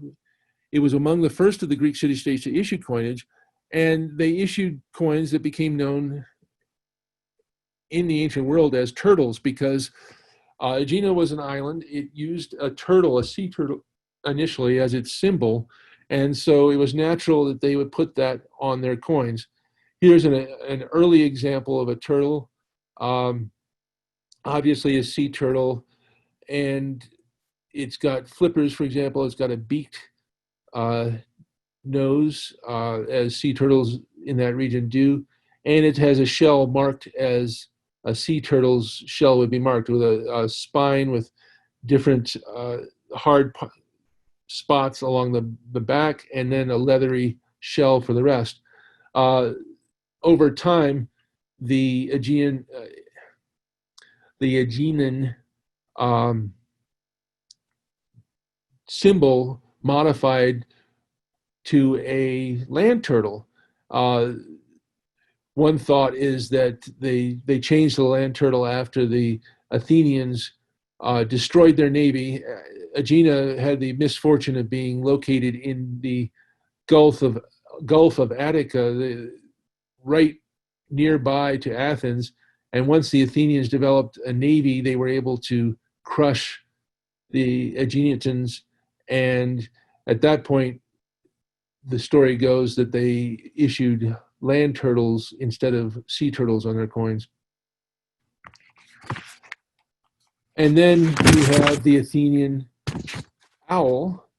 It was among the first of the Greek city-states to issue coinage, and they issued coins that became known in the ancient world as turtles, because Aegina was an island. It used a turtle, a sea turtle, initially as its symbol, and so it was natural that they would put that on their coins. Here's an early example of a turtle, obviously a sea turtle, and it's got flippers, for example. It's got a beaked nose, as sea turtles in that region do, and it has a shell marked as a sea turtle's shell would be marked, with a spine with different hard spots along the back, and then a leathery shell for the rest. Over time, the Aegean symbol modified to a land turtle. One thought is that they changed the land turtle after the Athenians destroyed their navy. Aegina had the misfortune of being located in the Gulf of Attica, right nearby to Athens. And once the Athenians developed a navy, they were able to crush the Aeginetans. And at that point, the story goes that they issued land turtles instead of sea turtles on their coins. And then you have the Athenian owl,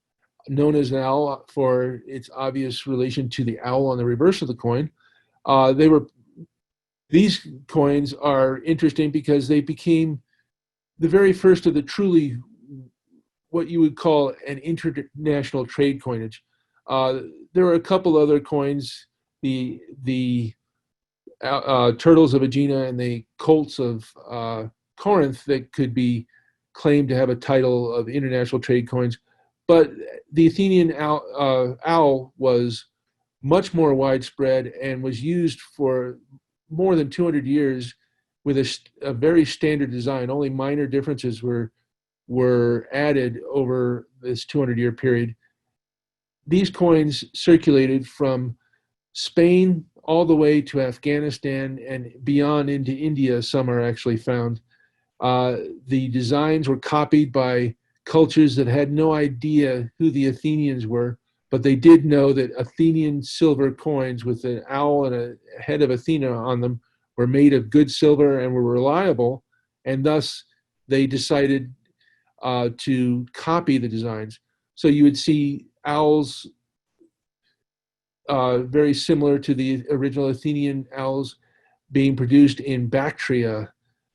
known as an owl for its obvious relation to the owl on the reverse of the coin. These coins are interesting because they became the very first of the truly what you would call an international trade coinage. There are a couple other coins, the turtles of Aegina and the colts of Corinth, that could be claimed to have a title of international trade coins. But the Athenian owl was much more widespread and was used for more than 200 years with a very standard design. Only minor differences were added over this 200-year period. These coins circulated from Spain all the way to Afghanistan and beyond into India. Some are actually found. The designs were copied by cultures that had no idea who the Athenians were, but they did know that Athenian silver coins with an owl and a head of Athena on them were made of good silver and were reliable, and thus they decided to copy the designs. So you would see owls very similar to the original Athenian owls being produced in Bactria,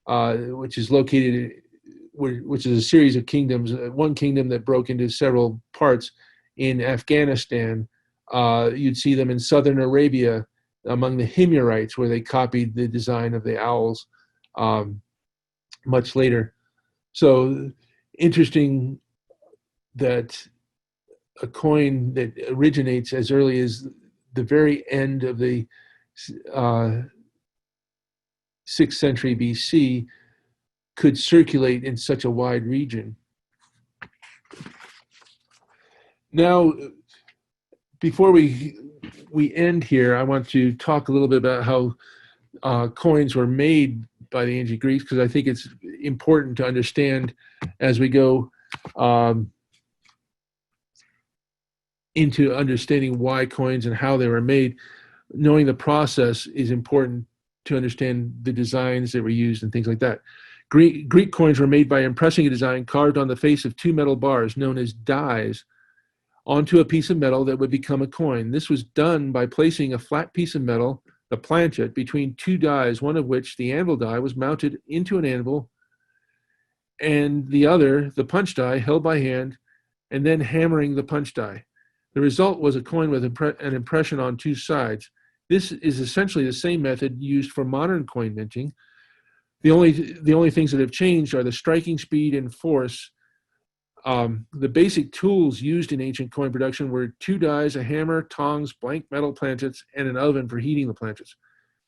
which is a series of kingdoms, one kingdom that broke into several parts in Afghanistan. You'd see them in southern Arabia among the Himyarites, where they copied the design of the owls much later. So interesting that a coin that originates as early as the very end of the 6th century BC could circulate in such a wide region. Now, before we end here, I want to talk a little bit about how coins were made by the ancient Greeks, because I think it's important to understand as we go into understanding why coins and how they were made. Knowing the process is important to understand the designs that were used and things like that. Greek coins were made by impressing a design carved on the face of two metal bars, known as dies, onto a piece of metal that would become a coin. This was done by placing a flat piece of metal, the planchet, between two dies, one of which, the anvil die, was mounted into an anvil, and the other, the punch die, held by hand, and then hammering the punch die. The result was a coin with an impression on two sides. This is essentially the same method used for modern coin minting. The only things that have changed are the striking speed and force. The basic tools used in ancient coin production were two dies, a hammer, tongs, blank metal planchets, and an oven for heating the planchets.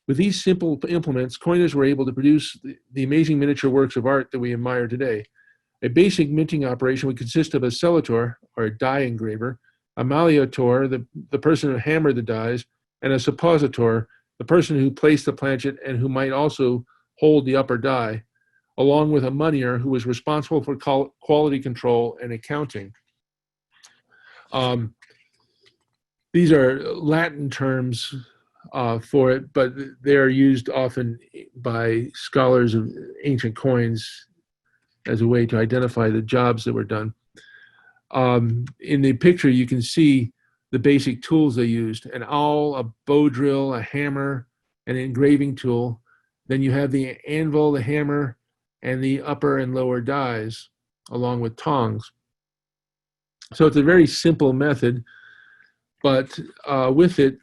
With these simple implements, coiners were able to produce the amazing miniature works of art that we admire today. A basic minting operation would consist of a cellator, or a die engraver, a malleator, the person who hammered the dies, and a suppositor, the person who placed the planchet and who might also hold the upper die, along with a moneyer who was responsible for quality control and accounting. These are Latin terms for it, but they are used often by scholars of ancient coins as a way to identify the jobs that were done. In the picture, you can see the basic tools they used: an awl, a bow drill, a hammer, an engraving tool. Then you have the anvil, the hammer, and the upper and lower dies, along with tongs. So it's a very simple method, but with it,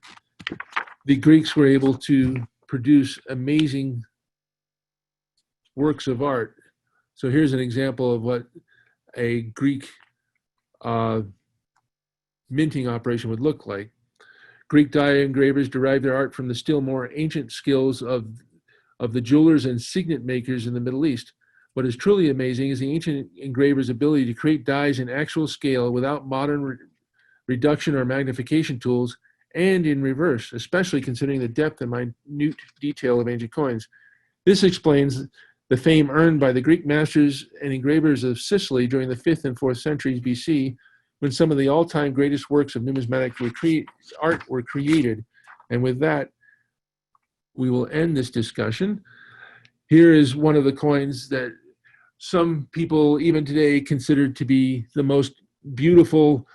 the Greeks were able to produce amazing works of art. So here's an example of what a Greek minting operation would look like. Greek die engravers derived their art from the still more ancient skills of the jewelers and signet makers in the Middle East. What is truly amazing is the ancient engravers' ability to create dies in actual scale without modern reduction or magnification tools, and in reverse, especially considering the depth and minute detail of ancient coins. This explains the fame earned by the Greek masters and engravers of Sicily during the 5th and 4th centuries BC, when some of the all-time greatest works of numismatic art were created. And with that, we will end this discussion. Here is one of the coins that some people even today consider to be the most beautiful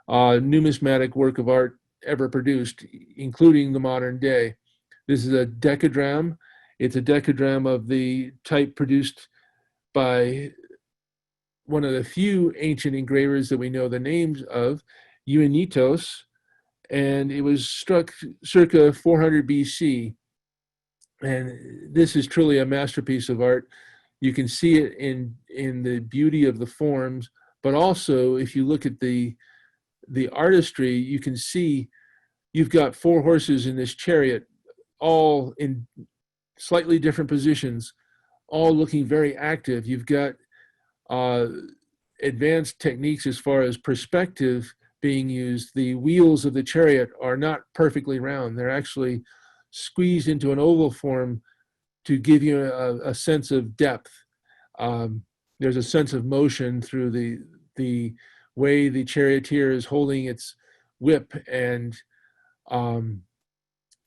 numismatic work of art ever produced, including the modern day. This is a decadramme. It's a decadramme of the type produced by one of the few ancient engravers that we know the names of, Ioanitos, and it was struck circa 400 BC. And this is truly a masterpiece of art. You can see it in the beauty of the forms, but also if you look at the artistry, you can see you've got 4 horses in this chariot, all in slightly different positions, all looking very active. You've got advanced techniques as far as perspective being used. The wheels of the chariot are not perfectly round. They're actually squeezed into an oval form to give you a sense of depth. There's a sense of motion through the way the charioteer is holding its whip, and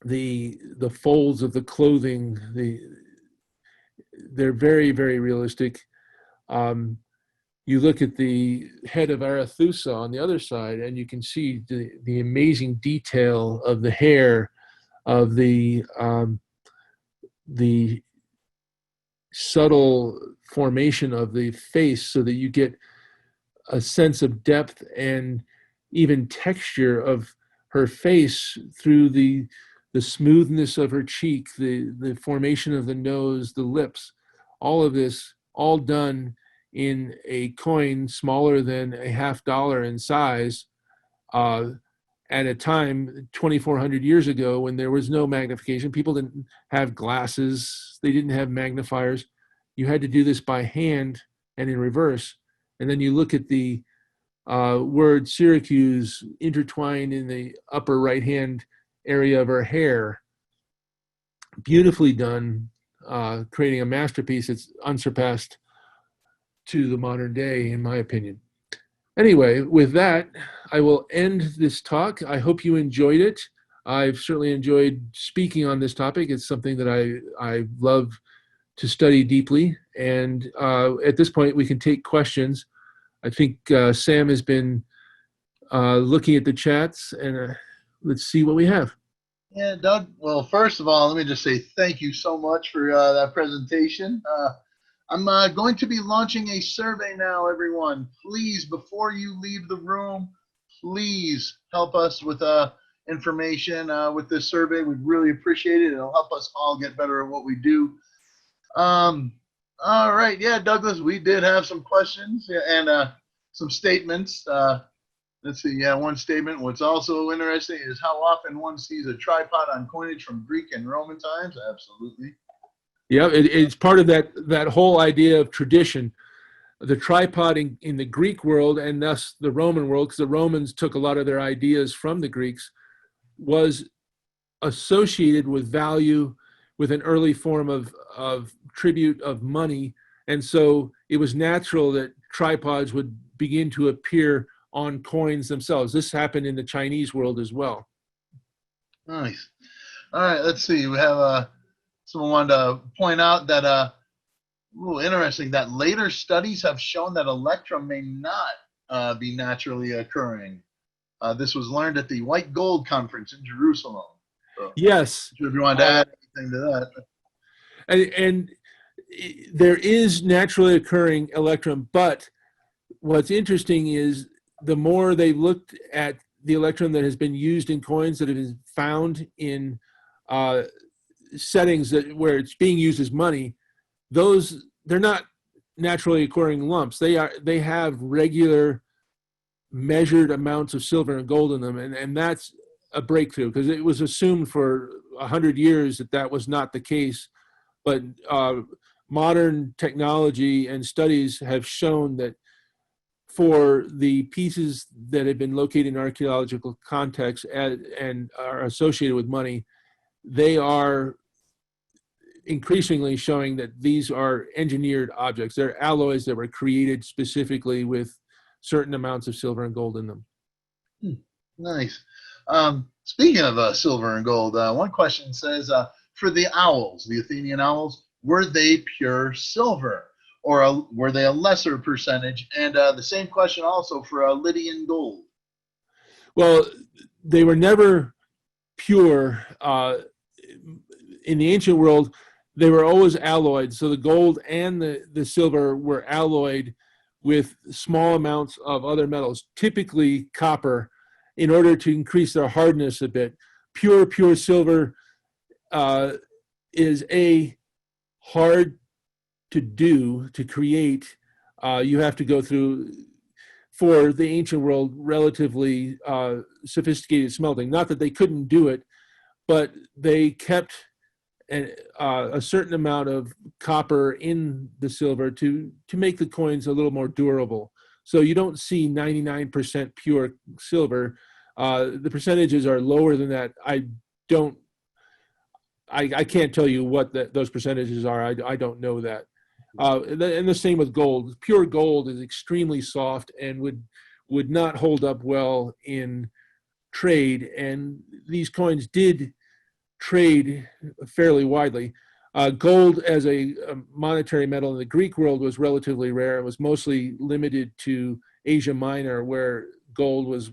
the folds of the clothing. They're very, very realistic. You look at the head of Arethusa on the other side, and you can see the amazing detail of the hair, of the subtle formation of the face, so that you get a sense of depth and even texture of her face through the smoothness of her cheek, the formation of the nose, the lips, all of this, all done in a coin smaller than a $50 in size, at a time 2,400 years ago when there was no magnification. People didn't have glasses, they didn't have magnifiers. You had to do this by hand and in reverse. And then you look at the word Syracuse intertwined in the upper right-hand area of her hair. Beautifully done, creating a masterpiece that's unsurpassed to the modern day, in my opinion. Anyway, with that, I will end this talk. I hope you enjoyed it. I've certainly enjoyed speaking on this topic. It's something that I love to study deeply. And at this point, we can take questions. I think Sam has been looking at the chats, and let's see what we have. Yeah, Doug. Well, first of all, let me just say thank you so much for that presentation. I'm going to be launching a survey now, everyone. Please, before you leave the room, please help us with information with this survey. We'd really appreciate it. It'll help us all get better at what we do. All right. Yeah, Douglas, we did have some questions and some statements. Let's see. Yeah, one statement. What's also interesting is how often one sees a tripod on coinage from Greek and Roman times. Absolutely. Yeah, it's part of that whole idea of tradition. The tripod in the Greek world, and thus the Roman world, because the Romans took a lot of their ideas from the Greeks, was associated with value, with an early form of tribute of money. And so it was natural that tripods would begin to appear on coins themselves. This happened in the Chinese world as well. Nice. All right, let's see. We have someone wanted to point out that, interesting, that later studies have shown that Electrum may not be naturally occurring. This was learned at the White Gold Conference in Jerusalem. So, Yes. if you want to add anything to that. And there is naturally occurring electrum, but what's interesting is the more they looked at the electrum that has been used in coins that have been found in settings where it's being used as money, they're not naturally occurring lumps. They have regular measured amounts of silver and gold in them, and that's a breakthrough, because it was assumed for 100 years that was not the case. But modern technology and studies have shown that for the pieces that have been located in archaeological context and are associated with money, they are increasingly showing that these are engineered objects. They're alloys that were created specifically with certain amounts of silver and gold in them. Nice. Speaking of silver and gold, one question says, for the owls, the Athenian owls, were they pure silver, or were they a lesser percentage? And the same question also for Lydian gold. Well, they were never pure. In the ancient world, they were always alloyed. So the gold and the silver were alloyed with small amounts of other metals, typically copper, in order to increase their hardness a bit. Pure silver is hard to do, to create. You have to go through, for the ancient world, relatively sophisticated smelting. Not that they couldn't do it, but they kept a certain amount of copper in the silver to make the coins a little more durable. So you don't see 99% pure silver. The percentages are lower than that. I can't tell you what those percentages are. I don't know that. And the same with gold. Pure gold is extremely soft and would not hold up well in trade. And these coins did trade fairly widely. Gold as a monetary metal in the Greek world was relatively rare. It was mostly limited to Asia Minor, where gold was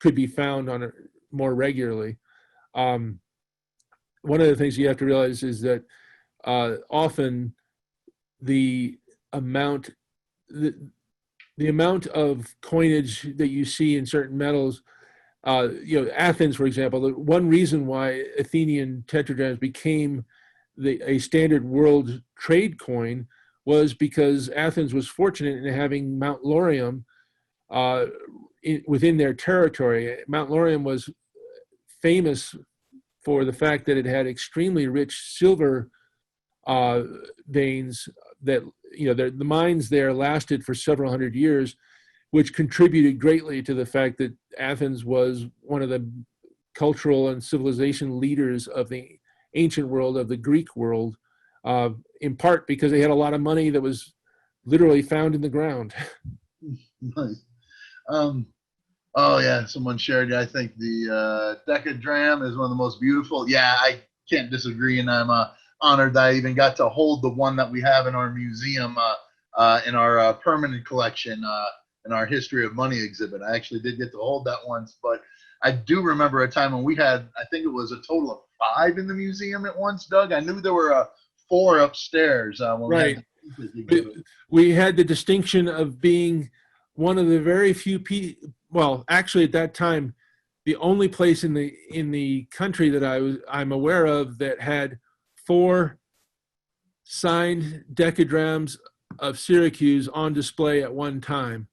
could be found on more regularly. One of the things you have to realize is that often the amount of coinage that you see in certain metals, Athens, for example, the one reason why Athenian tetradrachms became a standard world trade coin was because Athens was fortunate in having Mount Laurium within their territory. Mount Laurium was famous for the fact that it had extremely rich silver veins that, the mines there lasted for several hundred years, which contributed greatly to the fact that Athens was one of the cultural and civilization leaders of the ancient world, of the Greek world, in part because they had a lot of money that was literally found in the ground. Nice. Oh yeah, someone shared. I think the Decadram is one of the most beautiful. Yeah, I can't disagree, and I'm honored that I even got to hold the one that we have in our museum, in our permanent collection, in our History of Money exhibit. I actually did get to hold that once, but I do remember a time when we had, I think it was a total of 5 in the museum at once, Doug. I knew there were 4 upstairs. Right. We had the distinction of being one of the very few well, actually at that time, the only place in the country that I'm aware of that had 4 signed decadrams of Syracuse on display at one time.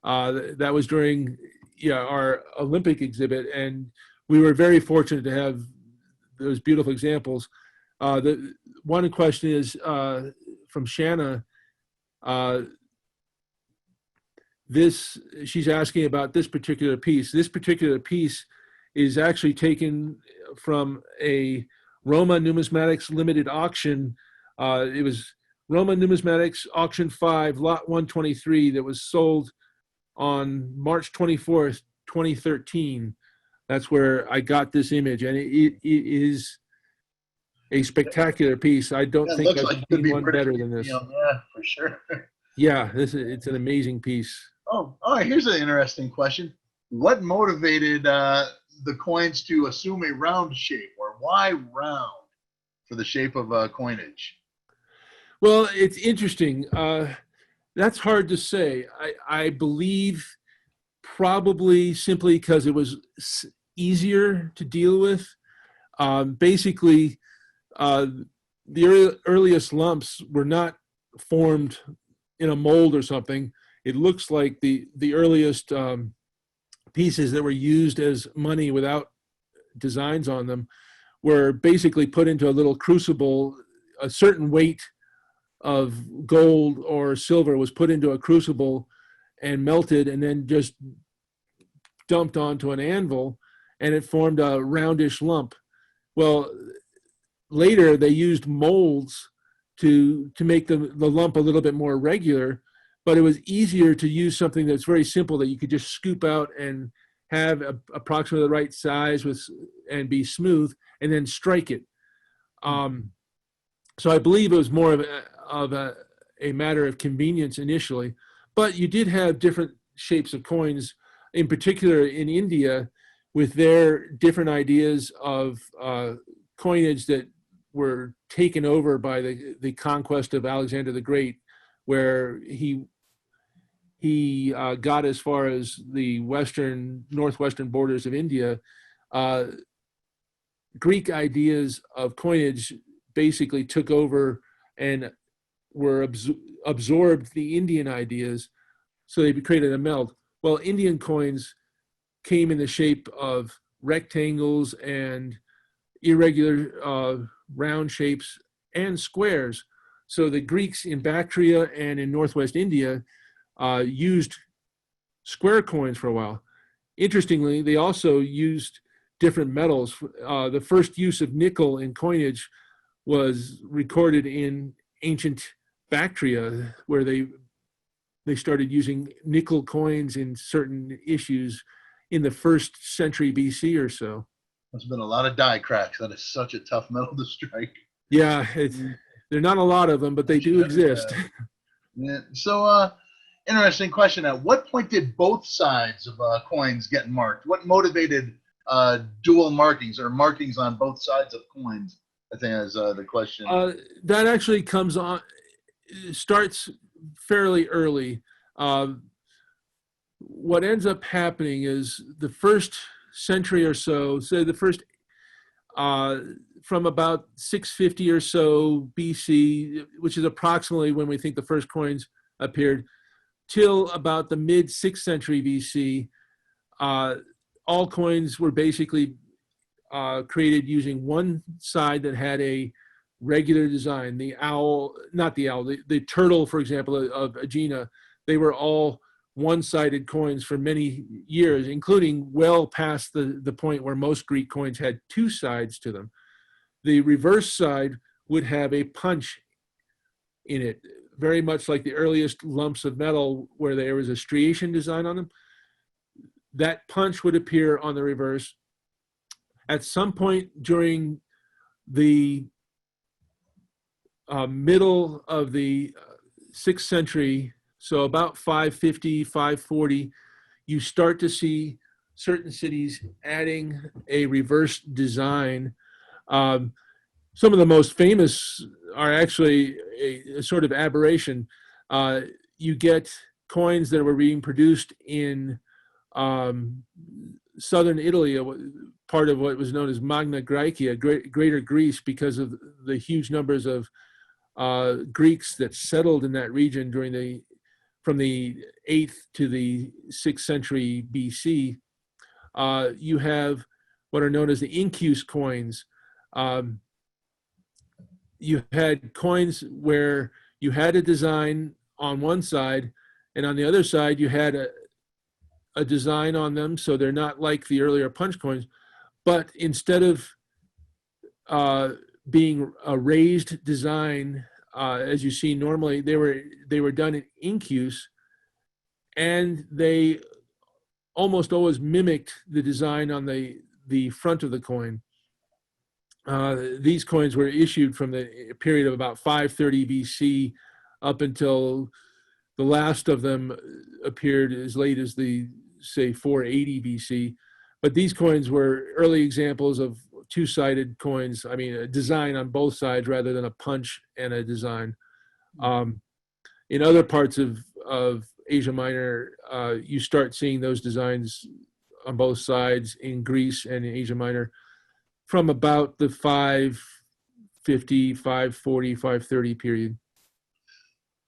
That was during our Olympic exhibit, and we were very fortunate to have those beautiful examples. The one question is from Shanna. She's asking about this particular piece. This particular piece is actually taken from a Roma Numismatics limited auction. It was Roma Numismatics Auction 5, Lot 123, that was sold on March 24th, 2013. That's where I got this image, and it is a spectacular piece. I don't think I've seen one better than this. Yeah, for sure. Yeah, it's an amazing piece. Oh, here's an interesting question. What motivated the coins to assume a round shape, or why round for the shape of coinage? Well, it's interesting. That's hard to say. I believe probably simply because it was easier to deal with. Basically, uh, the earliest lumps were not formed in a mold or something. It looks like the earliest pieces that were used as money without designs on them were basically put into a little crucible. A certain weight of gold or silver was put into a crucible and melted and then just dumped onto an anvil, and it formed a roundish lump. Well, later they used molds to make the lump a little bit more regular, but it was easier to use something that's very simple that you could just scoop out and have approximately the right size with and be smooth, and then strike it. Um, so I believe it was more of a matter of convenience initially, but you did have different shapes of coins, in particular in India, with their different ideas of coinage that were taken over by the conquest of Alexander the Great, where he got as far as the northwestern borders of India. Uh, Greek ideas of coinage basically took over and were absorbed the Indian ideas, so they created a meld. Well, Indian coins came in the shape of rectangles and irregular round shapes and squares. So the Greeks in Bactria and in northwest India used square coins for a while. Interestingly, they also used different metals. The first use of nickel in coinage was recorded in ancient Bactria, where they started using nickel coins in certain issues in the 1st century BC or so. There's been a lot of die cracks. That is such a tough metal to strike. Yeah, there are not a lot of them, but they do exist. Yeah. So, interesting question. At what point did both sides of coins get marked? What motivated dual markings or markings on both sides of coins? I think is the question. That actually starts fairly early. What ends up happening is the 1st century or so, say the first from about 650 or so BC, which is approximately when we think the first coins appeared, till about the mid 6th century BC, all coins were basically created using one side that had a regular design. The owl, not the owl, the turtle, for example, of Aegina, they were all one-sided coins for many years, including well past the point where most Greek coins had two sides to them. The reverse side would have a punch in it, very much like the earliest lumps of metal where there was a striation design on them. That punch would appear on the reverse. At some point during the middle of the 6th century, so about 550, 540, you start to see certain cities adding a reverse design. Some of the most famous are actually a sort of aberration. You get coins that were being produced in southern Italy, part of what was known as Magna Graecia, Greater Greece, because of the huge numbers of Greeks that settled in that region from the 8th to the 6th century BC. You have what are known as the incus coins. You had coins where you had a design on one side, and on the other side you had a design on them, so they're not like the earlier punch coins, but instead of being a raised design, as you see normally, they were done in incus, and they almost always mimicked the design on the front of the coin. These coins were issued from the period of about 530 BC up until The last of them appeared as late as the, say, 480 BC. But these coins were early examples of two-sided coins. I mean, a design on both sides rather than a punch and a design. In other parts of Asia Minor, you start seeing those designs on both sides in Greece and in Asia Minor from about the 550, 540, 530 period.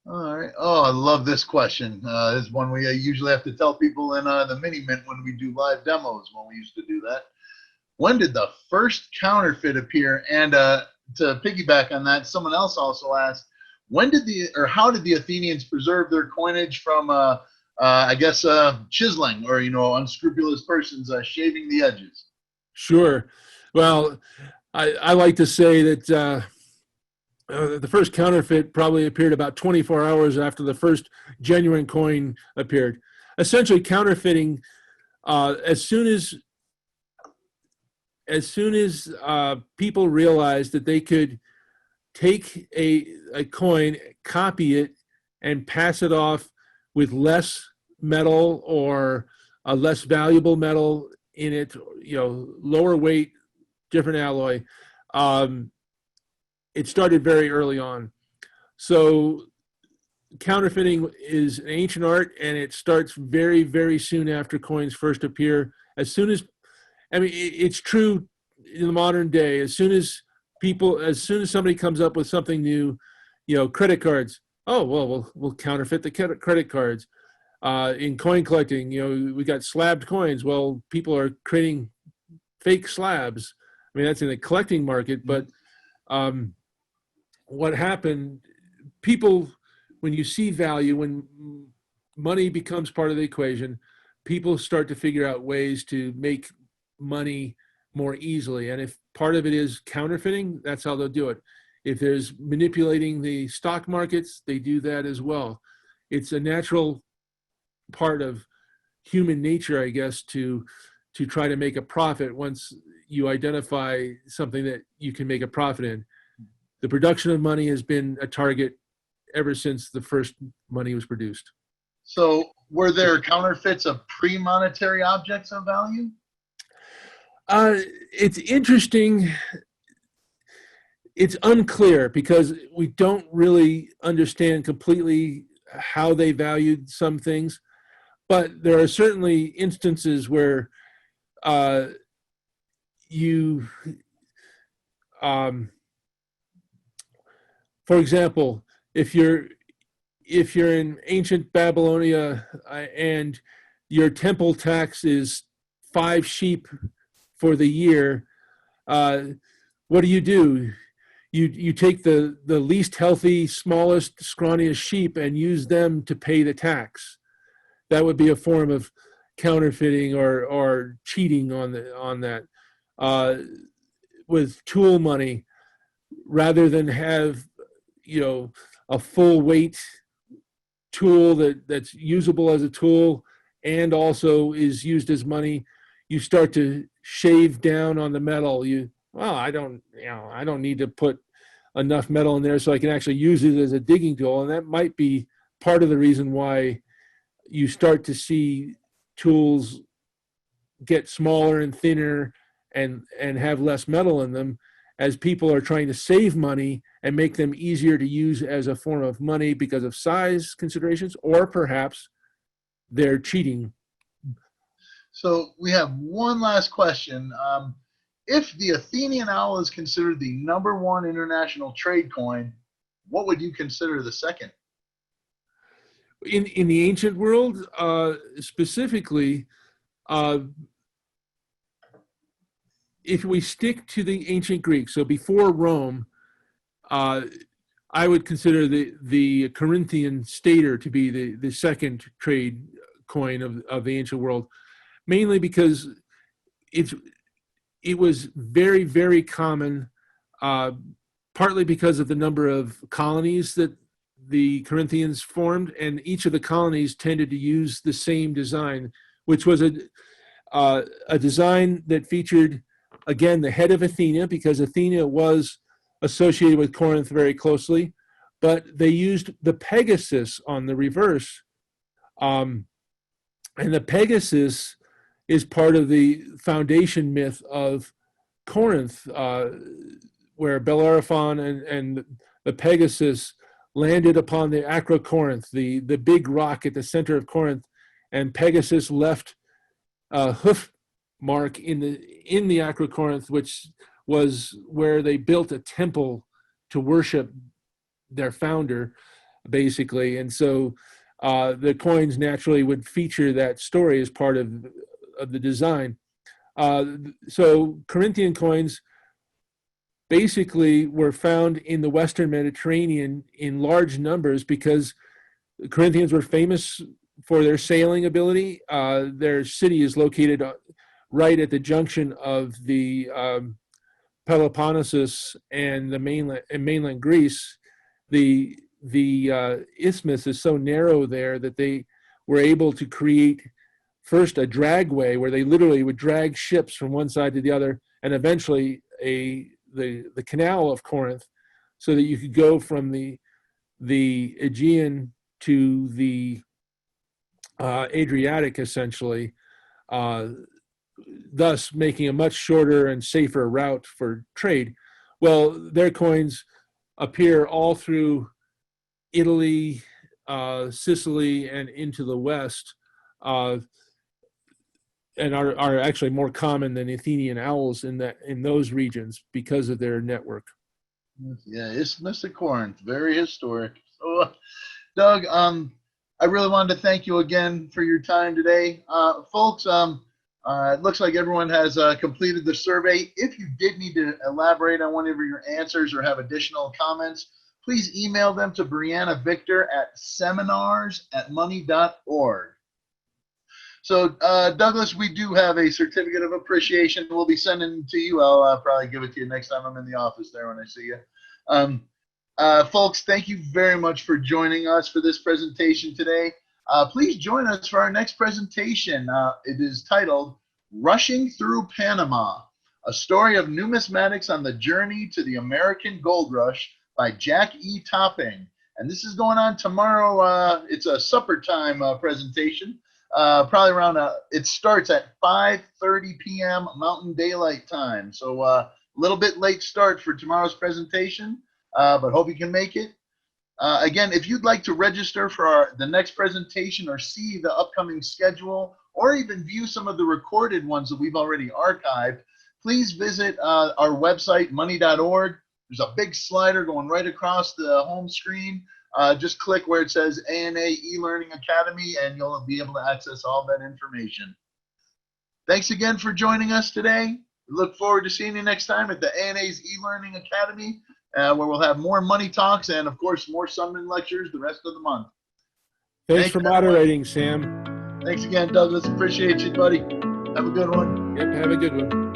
All right. Oh, I love this question. This is one we usually have to tell people in the mini mint when we do live demos when we used to do that. When did the first counterfeit appear? And to piggyback on that, someone else also asked, how did the Athenians preserve their coinage from, I guess, chiseling or, unscrupulous persons shaving the edges? Sure. Well, I like to say that the first counterfeit probably appeared about 24 hours after the first genuine coin appeared. Essentially, counterfeiting, as soon as people realized that they could take a coin, copy it, and pass it off with less metal or a less valuable metal in it, lower weight, different alloy. It started very early on. So counterfeiting is an ancient art, and it starts very, very soon after coins first appear. It's true in the modern day. As soon as somebody comes up with something new, credit cards. Oh, well, we'll counterfeit the credit cards. In coin collecting, we got slabbed coins. Well, people are creating fake slabs. I mean, that's in the collecting market, but what happened, people, when you see value, when money becomes part of the equation, people start to figure out ways to make money more easily. And if part of it is counterfeiting, that's how they'll do it. If there's manipulating the stock markets, they do that as well. It's a natural part of human nature, I guess, to try to make a profit once you identify something that you can make a profit in. The production of money has been a target ever since the first money was produced. So were there counterfeits of pre-monetary objects of value? It's interesting. It's unclear because we don't really understand completely how they valued some things, but there are certainly instances where for example, if you're in ancient Babylonia and your temple tax is 5 sheep for the year, what do? You take the least healthy, smallest, scrawniest sheep and use them to pay the tax. That would be a form of counterfeiting or cheating on that. With tool money, rather than have a full weight tool that's usable as a tool and also is used as money, you start to shave down on the metal. I don't need to put enough metal in there so I can actually use it as a digging tool. And that might be part of the reason why you start to see tools get smaller and thinner and have less metal in them, as people are trying to save money and make them easier to use as a form of money because of size considerations, or perhaps they're cheating. So we have one last question. If the Athenian Owl is considered the #1 international trade coin, what would you consider the second? In the ancient world, specifically, if we stick to the ancient Greeks, so before Rome, I would consider the Corinthian stater to be the second trade coin of the ancient world, mainly because it was very, very common, partly because of the number of colonies that the Corinthians formed, and each of the colonies tended to use the same design, which was a design that featured, again, the head of Athena, because Athena was associated with Corinth very closely, but they used the Pegasus on the reverse. And the Pegasus is part of the foundation myth of Corinth, where Bellerophon and the Pegasus landed upon the Acrocorinth, the big rock at the center of Corinth, and Pegasus left a hoof mark in the Acrocorinth, which was where they built a temple to worship their founder, basically. And so the coins naturally would feature that story as part of the design. So Corinthian coins basically were found in the Western Mediterranean in large numbers because the Corinthians were famous for their sailing ability. Their city is located right at the junction of the Peloponnesus and the mainland Greece. The isthmus is so narrow there that they were able to create first a dragway where they literally would drag ships from one side to the other, and eventually the canal of Corinth, so that you could go from the Aegean to the Adriatic, essentially, thus making a much shorter and safer route for trade. Well, their coins appear all through Italy, Sicily, and into the West, and are actually more common than Athenian owls in those regions because of their network. Yeah, Isthmus of Corinth, very historic. So, Doug, I really wanted to thank you again for your time today, folks. It looks like everyone has completed the survey. If you did need to elaborate on one of your answers or have additional comments, please email them to Brianna Victor at seminars@money.org. So, Douglas, we do have a certificate of appreciation we'll be sending to you. I'll probably give it to you next time I'm in the office there when I see you. Folks, thank you very much for joining us for this presentation today. Please join us for our next presentation. It is titled Rushing Through Panama, A Story of Numismatics on the Journey to the American Gold Rush by Jack E. Topping. And this is going on tomorrow. It's a supper time presentation. Probably around, it starts at 5:30 p.m. Mountain Daylight Time. So a little bit late start for tomorrow's presentation, but hope you can make it. Again, if you'd like to register for the next presentation or see the upcoming schedule, or even view some of the recorded ones that we've already archived, please visit our website, money.org. There's a big slider going right across the home screen. Just click where it says ANA eLearning Academy, and you'll be able to access all that information. Thanks again for joining us today. We look forward to seeing you next time at the ANA's eLearning Academy, where we'll have more money talks and, of course, more summon lectures the rest of the month. Thanks for moderating, Sam. Thanks again, Douglas. Appreciate you, buddy. Have a good one. Yep, have a good one.